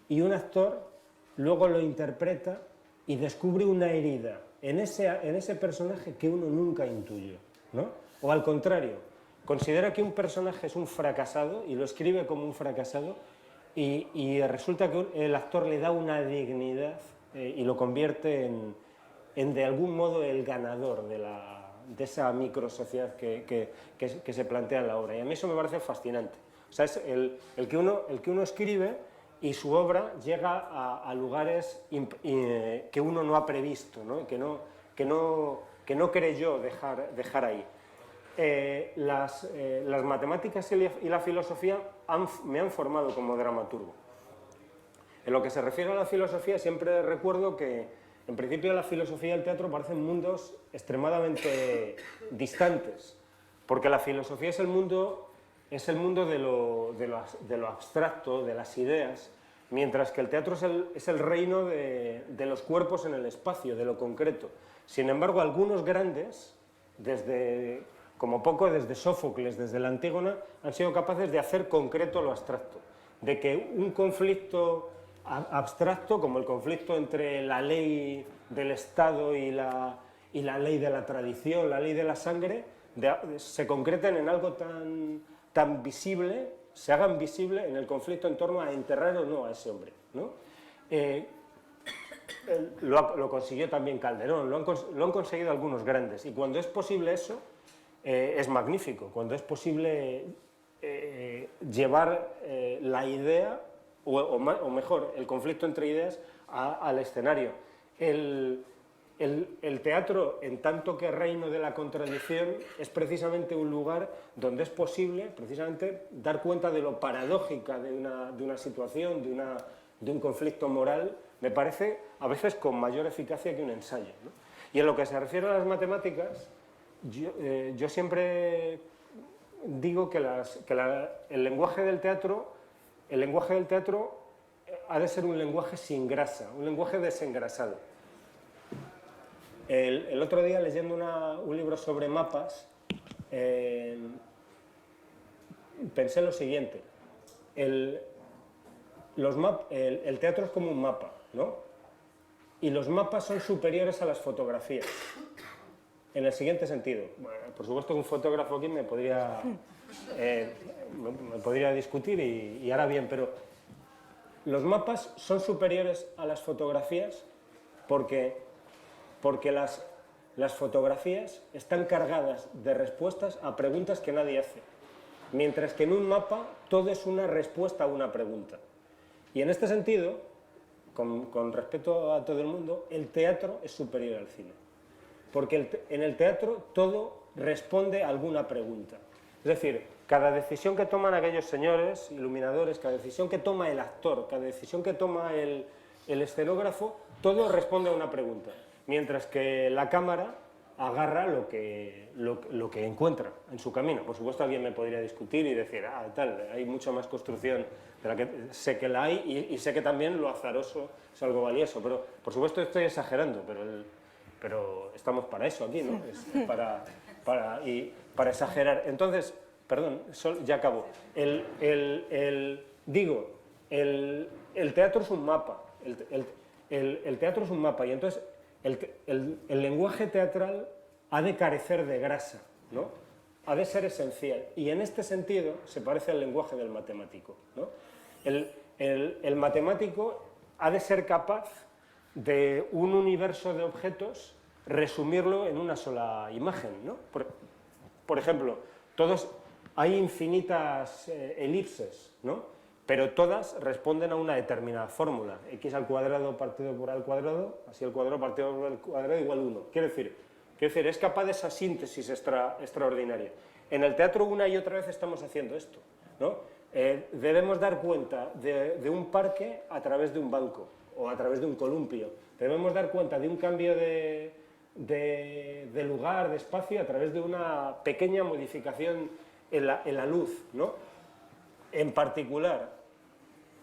y un actor luego lo interpreta y descubre una herida en ese personaje que uno nunca intuyó, ¿no? O al contrario, considera que un personaje es un fracasado y lo escribe como un fracasado y resulta que el actor le da una dignidad y lo convierte en de algún modo el ganador de esa microsociedad que se plantea en la obra. Y a mí eso me parece fascinante. O sea, es el que uno escribe y su obra llega a lugares que uno no ha previsto, ¿no? Que no creyó dejar ahí. Las matemáticas y la filosofía me han formado como dramaturgo. En lo que se refiere a la filosofía, siempre recuerdo que, en principio, la filosofía y el teatro parecen mundos extremadamente distantes, porque la filosofía es el mundo de lo abstracto, de las ideas, mientras que el teatro es el reino de los cuerpos en el espacio, de lo concreto. Sin embargo, algunos grandes, como poco desde Sófocles, desde la Antígona, han sido capaces de hacer concreto lo abstracto, de que un conflicto abstracto, como el conflicto entre la ley del Estado y la ley de la tradición, la ley de la sangre, se concreten en algo tan visible, se hagan visible en el conflicto en torno a enterrar o no a ese hombre, ¿no? Lo consiguió también Calderón, lo han conseguido algunos grandes, y cuando es posible eso, es magnífico, cuando es posible llevar la idea, o mejor, el conflicto entre ideas al escenario. El teatro, en tanto que reino de la contradicción, es precisamente un lugar donde es posible precisamente dar cuenta de lo paradójica de una situación, de un conflicto moral, me parece a veces con mayor eficacia que un ensayo, ¿no? Y en lo que se refiere a las matemáticas, yo siempre digo que el lenguaje del teatro ha de ser un lenguaje sin grasa, un lenguaje desengrasado. El otro día, leyendo un libro sobre mapas, pensé lo siguiente: el teatro es como un mapa, ¿no? Y los mapas son superiores a las fotografías, en el siguiente sentido. Bueno, por supuesto que un fotógrafo aquí me podría discutir y hará bien, pero los mapas son superiores a las fotografías porque las fotografías están cargadas de respuestas a preguntas que nadie hace, mientras que en un mapa todo es una respuesta a una pregunta. Y en este sentido, con respeto a todo el mundo, el teatro es superior al cine, porque en el teatro todo responde a alguna pregunta. Es decir, cada decisión que toman aquellos señores iluminadores, cada decisión que toma el actor, cada decisión que toma el escenógrafo, todo responde a una pregunta, mientras que la cámara agarra lo que encuentra en su camino. Por supuesto, alguien me podría discutir y decir, hay mucha más construcción de la que sé que la hay, y sé que también lo azaroso es algo valioso, pero por supuesto estoy exagerando, pero estamos para eso aquí, ¿no? Es para exagerar. Entonces, perdón, ya acabo. El teatro es un mapa. El teatro es un mapa, y entonces el lenguaje teatral ha de carecer de grasa, ¿no? Ha de ser esencial, y en este sentido se parece al lenguaje del matemático, ¿no? El matemático ha de ser capaz de un universo de objetos resumirlo en una sola imagen, ¿no? Por ejemplo, hay infinitas elipses, ¿no? Pero todas responden a una determinada fórmula, x al cuadrado partido por a al cuadrado, así al cuadrado partido por al cuadrado igual 1. Quiero decir, es capaz de esa síntesis extraordinaria. En el teatro una y otra vez estamos haciendo esto, ¿no? Debemos dar cuenta de un parque a través de un banco, o a través de un columpio. Debemos dar cuenta de un cambio de lugar, de espacio, a través de una pequeña modificación en la luz, ¿no? En particular,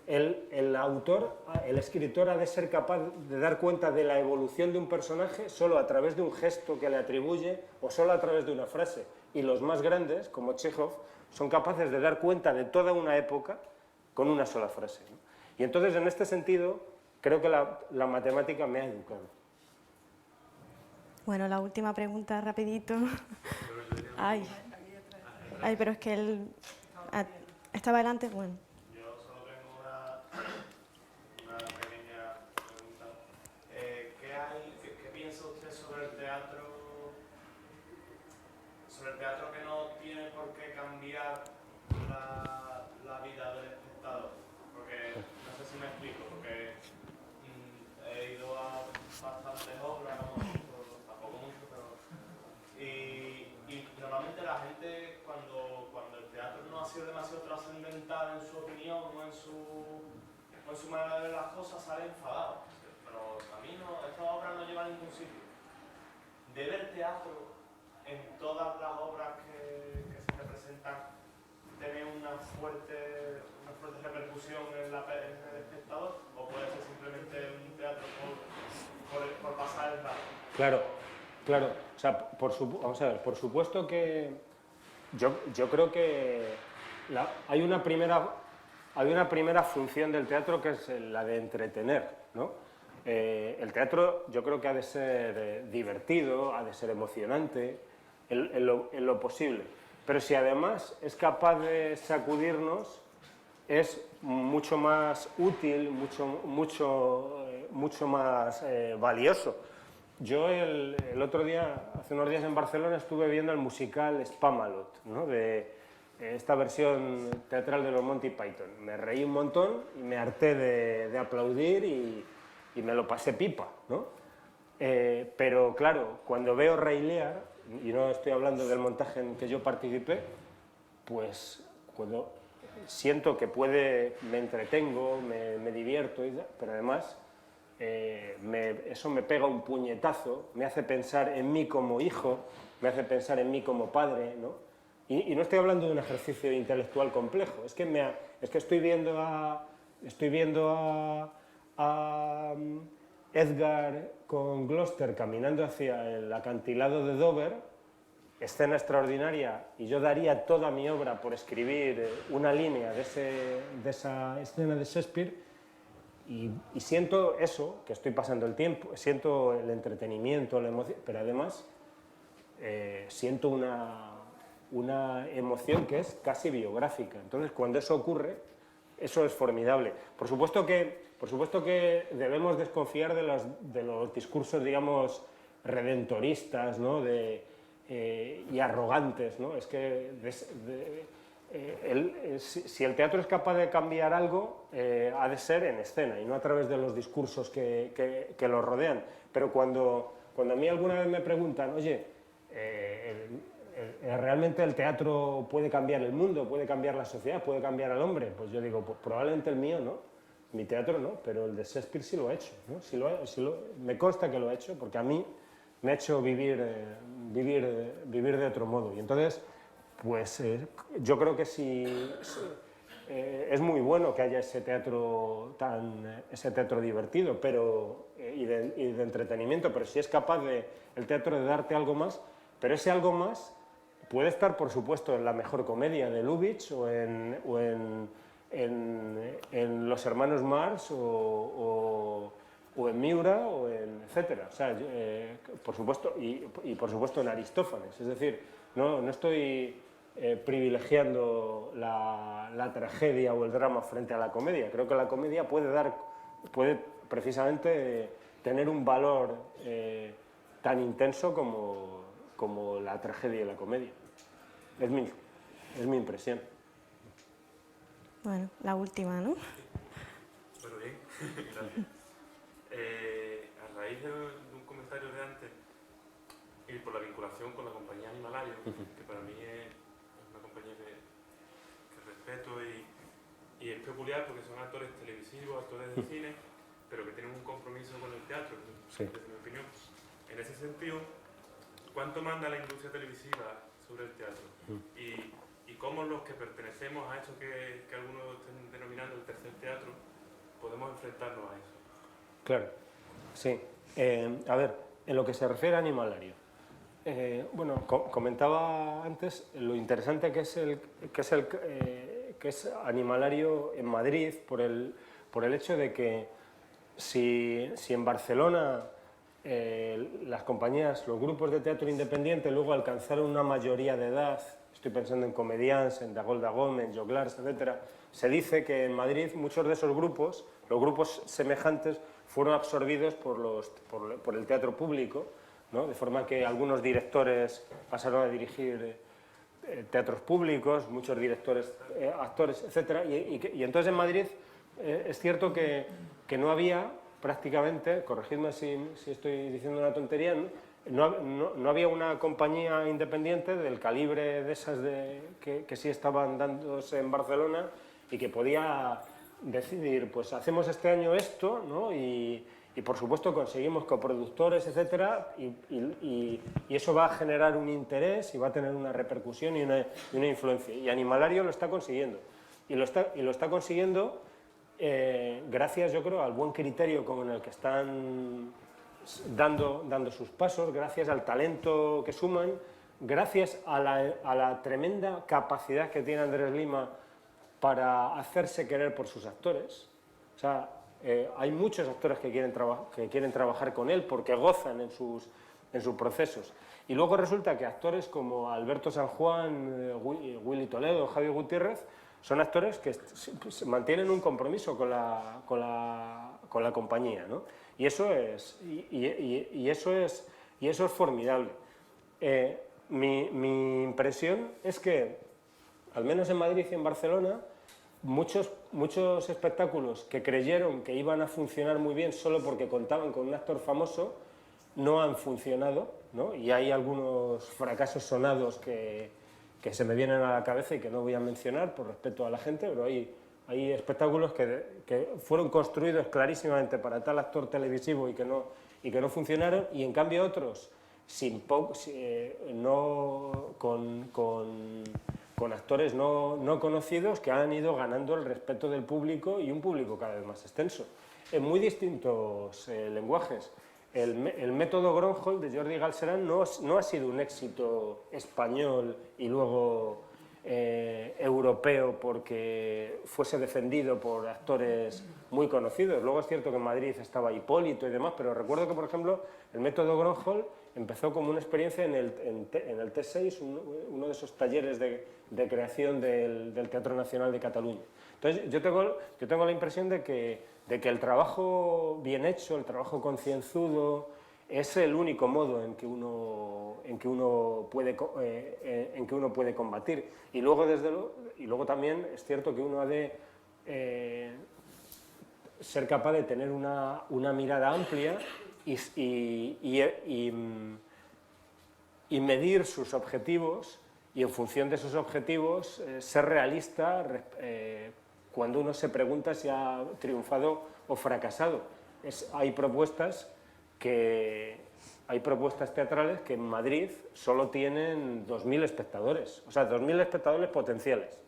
el autor, el escritor, ha de ser capaz de dar cuenta de la evolución de un personaje solo a través de un gesto que le atribuye, o solo a través de una frase. Y los más grandes, como Chekhov, son capaces de dar cuenta de toda una época con una sola frase, ¿no? Y entonces, en este sentido, creo que la matemática me ha educado. Bueno, la última pregunta, rapidito. Ay, pero es que él estaba delante, bueno. Yo solo tengo una pequeña pregunta. ¿Qué piensa usted sobre el teatro que no tiene por qué cambiar la vida del espectador? Porque, no sé si me explico, porque he ido a bastantes obras, tampoco mucho, pero... Y normalmente la gente, cuando el teatro no ha sido demasiado trascendental en su opinión o en su manera de ver las cosas, sale enfadado. Pero a mí estas obras no llevan a ningún sitio. ¿Debe el teatro, en todas las obras que se representan, tener una fuerte repercusión en el espectador? ¿O puede ser simplemente un teatro por pasar el rato? Claro, o sea, vamos a ver, por supuesto que yo creo que hay una primera función del teatro, que es la de entretener, ¿no? El teatro yo creo que ha de ser divertido, ha de ser emocionante, en lo posible, pero si además es capaz de sacudirnos, es mucho más útil, mucho más valioso. Yo el otro día, hace unos días en Barcelona, estuve viendo el musical Spamalot, ¿no? De esta versión teatral de los Monty Python. Me reí un montón y me harté de aplaudir y me lo pasé pipa, ¿no? Pero claro, cuando veo Rey Lear, y no estoy hablando del montaje en que yo participé, pues cuando siento que me entretengo, me divierto, pero además eso me pega un puñetazo, me hace pensar en mí como hijo, me hace pensar en mí como padre, ¿no? Y no estoy hablando de un ejercicio intelectual complejo, es que estoy viendo a Edgar con Gloucester caminando hacia el acantilado de Dover, escena extraordinaria, y yo daría toda mi obra por escribir una línea de esa escena de Shakespeare, y siento eso, que estoy pasando el tiempo, siento el entretenimiento, la emoción, pero además siento una emoción que es casi biográfica. Entonces, cuando eso ocurre, eso es formidable. Por supuesto que debemos desconfiar de los discursos, digamos, redentoristas, ¿no? Y arrogantes, ¿no? Es que si el teatro es capaz de cambiar algo, ha de ser en escena y no a través de los discursos que lo rodean. Pero cuando a mí alguna vez me preguntan, oye, ¿realmente el teatro puede cambiar el mundo, puede cambiar la sociedad, puede cambiar al hombre? Pues yo digo, pues probablemente el mío no, mi teatro no, pero el de Shakespeare sí lo ha hecho, ¿no? Me consta que lo ha hecho, porque a mí me ha hecho vivir de otro modo. Y entonces, pues yo creo que es muy bueno que haya ese teatro divertido, y de entretenimiento, pero si es capaz el teatro de darte algo más, pero ese algo más puede estar, por supuesto, en la mejor comedia de Lubitsch o en Los hermanos Marx o en Miura o en etcétera. O sea, por supuesto, y por supuesto en Aristófanes. Es decir, no estoy privilegiando la tragedia o el drama frente a la comedia. Creo que la comedia puede precisamente tener un valor tan intenso como la tragedia y la comedia. Es mi impresión. Bueno, la última, ¿no? Bueno, bien, gracias. A raíz de un comentario de antes y por la vinculación con la compañía Animalario, que para mí es una compañía que respeto y es peculiar porque son actores televisivos, actores de cine, pero que tienen un compromiso con el teatro, Sí. desde mi opinión. En ese sentido, ¿cuánto manda la industria televisiva sobre el teatro? Y cómo los que pertenecemos a eso que algunos estén denominando el tercer teatro, podemos enfrentarnos a eso. Claro, sí. A ver, en lo que se refiere a Animalario, bueno, comentaba antes lo interesante que es Animalario en Madrid por el hecho de que si en Barcelona las compañías, los grupos de teatro independiente luego alcanzaron una mayoría de edad, estoy pensando en Comedians, en Dagolda Gómez, en Joglars, etcétera, se dice que en Madrid muchos de esos grupos, los grupos semejantes, fueron absorbidos por el teatro público, ¿no? De forma que algunos directores pasaron a dirigir teatros públicos, muchos directores, actores, etcétera, y entonces en Madrid es cierto que no había prácticamente, corregidme si estoy diciendo una tontería, no había una compañía independiente del calibre de esas que sí estaban dándose en Barcelona y que podía decidir, pues hacemos este año esto, ¿no? Y por supuesto conseguimos coproductores, etcétera, y eso va a generar un interés y va a tener una repercusión y una influencia. Y Animalario lo está consiguiendo. Y lo está consiguiendo gracias, yo creo, al buen criterio con el que están dando sus pasos, gracias al talento que suman, gracias a la tremenda capacidad que tiene Andrés Lima para hacerse querer por sus actores. O sea, hay muchos actores que quieren trabajar con él porque gozan en sus procesos. Y luego resulta que actores como Alberto San Juan, Willy Toledo, Javier Gutiérrez, son actores que mantienen un compromiso con la compañía, ¿no? Y eso es formidable. Mi impresión es que, al menos en Madrid y en Barcelona, muchos espectáculos que creyeron que iban a funcionar muy bien solo porque contaban con un actor famoso no han funcionado, ¿no? Y hay algunos fracasos sonados que se me vienen a la cabeza y que no voy a mencionar por respeto a la gente, pero hay espectáculos que fueron construidos clarísimamente para tal actor televisivo y que no funcionaron, y en cambio otros con actores no conocidos que han ido ganando el respeto del público y un público cada vez más extenso, en muy distintos lenguajes. El método Gronholm de Jordi Galceran no ha sido un éxito español y luego europeo porque fuese defendido por actores muy conocidos. Luego es cierto que en Madrid estaba Hipólito y demás, pero recuerdo que, por ejemplo, el método Gronholm empezó como una experiencia en el T6, uno de esos talleres de creación del Teatro Nacional de Cataluña. Entonces, yo tengo la impresión de que el trabajo bien hecho, el trabajo concienzudo, es el único modo en que uno puede combatir. Y luego también es cierto que uno ha de ser capaz de tener una mirada amplia y medir sus objetivos, y en función de esos objetivos ser realista cuando uno se pregunta si ha triunfado o fracasado. Hay propuestas teatrales que en Madrid solo tienen 2.000 espectadores, o sea, 2.000 espectadores potenciales,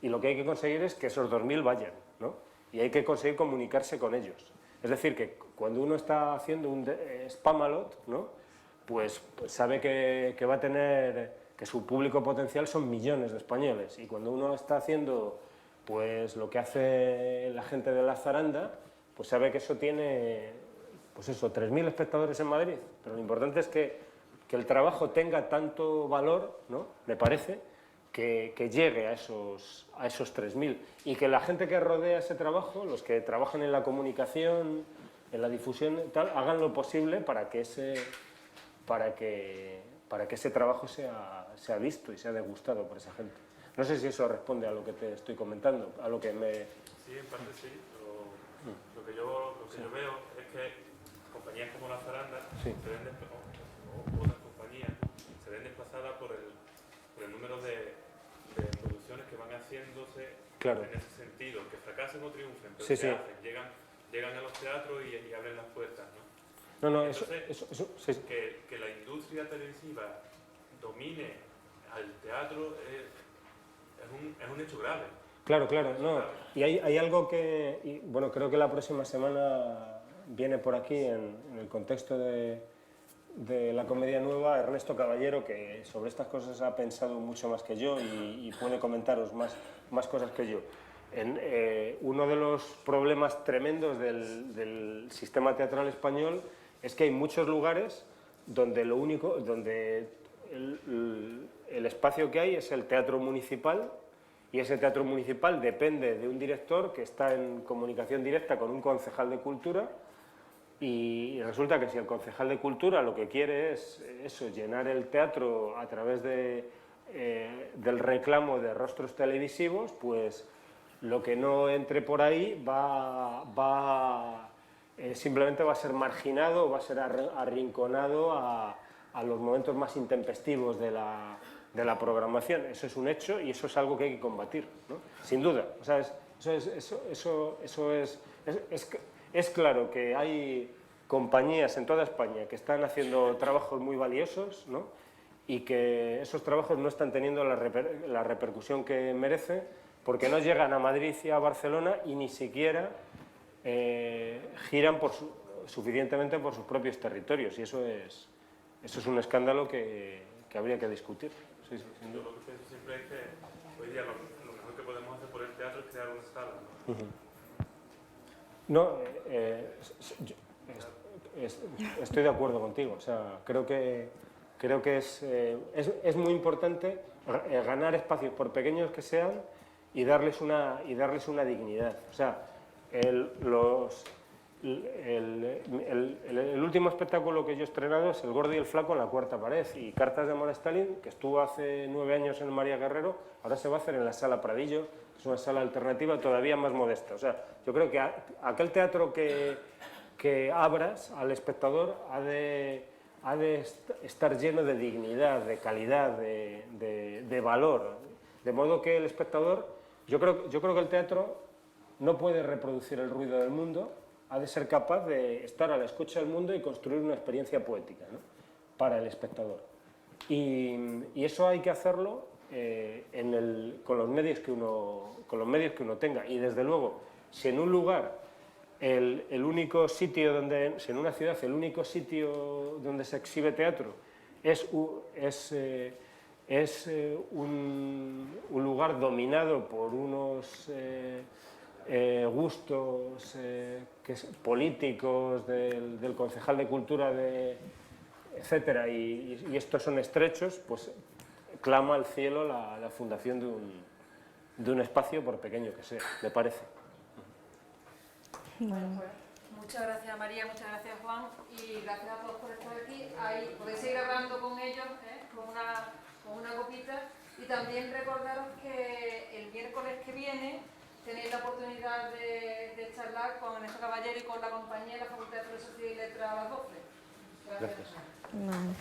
y lo que hay que conseguir es que esos 2.000 vayan, ¿no? Y hay que conseguir comunicarse con ellos. Es decir, que cuando uno está haciendo un Spamalot, ¿no?, pues sabe que va a tener, que su público potencial son millones de españoles, y cuando uno está haciendo pues lo que hace la gente de la Zaranda, pues sabe que eso tiene, pues eso, 3.000 espectadores en Madrid. Pero lo importante es que el trabajo tenga tanto valor, ¿no?, me parece, que llegue a esos 3.000, y que la gente que rodea ese trabajo, los que trabajan en la comunicación, en la difusión y tal, hagan lo posible para que ese trabajo sea visto y sea degustado por esa gente. No sé si eso responde a lo que te estoy comentando, a lo que me... Sí, en parte sí. Lo que yo veo es que compañías como la Zaranda Sí. o otras compañías se ven desplazadas por el número de producciones que van haciéndose, Claro. en ese sentido, que fracasen o triunfen, pero Sí, se sí. hacen, llegan a los teatros y abren las puertas, ¿no? No, Entonces, sí. que la industria televisiva domine al teatro es un hecho grave. Claro, no. Y hay algo que, bueno, creo que la próxima semana viene por aquí en el contexto de la Comedia Nueva Ernesto Caballero, que sobre estas cosas ha pensado mucho más que yo y puede comentaros más cosas que yo. Uno de los problemas tremendos del sistema teatral español es que hay muchos lugares donde el espacio que hay es el teatro municipal, y ese teatro municipal depende de un director que está en comunicación directa con un concejal de cultura, y resulta que si el concejal de cultura lo que quiere es eso, llenar el teatro a través del reclamo de rostros televisivos, pues lo que no entre por ahí simplemente va a ser marginado, va a ser arrinconado a los momentos más intempestivos de la programación. Eso es un hecho y eso es algo que hay que combatir, ¿no? Sin duda. O sea, es claro que hay compañías en toda España que están haciendo trabajos muy valiosos, ¿no?, y que esos trabajos no están teniendo la repercusión que merecen, porque no llegan a Madrid y a Barcelona y ni siquiera giran suficientemente por sus propios territorios, y eso es un escándalo que habría que discutir. Sí, sin duda. Yo lo que pienso siempre es que hoy día lo mejor que podemos hacer por el teatro es crear una sala, ¿no? No, estoy de acuerdo contigo. O sea, creo que es muy importante ganar espacios, por pequeños que sean, y darles una dignidad. O sea, el último espectáculo que yo he estrenado es El Gordo y el Flaco en la Cuarta Pared, y Cartas de amor a Stalin, que estuvo hace 9 años en María Guerrero, ahora se va a hacer en la Sala Pradillo, que es una sala alternativa todavía más modesta. O sea, yo creo que aquel teatro que abras al espectador ha de estar lleno de dignidad, de calidad, de valor, de modo que el espectador, yo creo que el teatro no puede reproducir el ruido del mundo, ha de ser capaz de estar a la escucha del mundo y construir una experiencia poética, ¿no?, para el espectador. Y eso hay que hacerlo con los medios que uno tenga. Y desde luego, si en un lugar, el único sitio donde, si en una ciudad el único sitio donde se exhibe teatro es un lugar dominado por unos gustos políticos del concejal de cultura, etcétera, y estos son estrechos, pues clama al cielo la fundación de un espacio, por pequeño que sea, me parece. Bueno, Muchas gracias María, muchas gracias Juan y gracias a todos por estar aquí. Ahí podéis seguir hablando con ellos, con una copita, y también recordaros que el miércoles que viene tenéis la oportunidad de charlar con Ernesto Caballero y con la compañía de la Facultad de Filosofía y Letras a las 12. Gracias. Vale.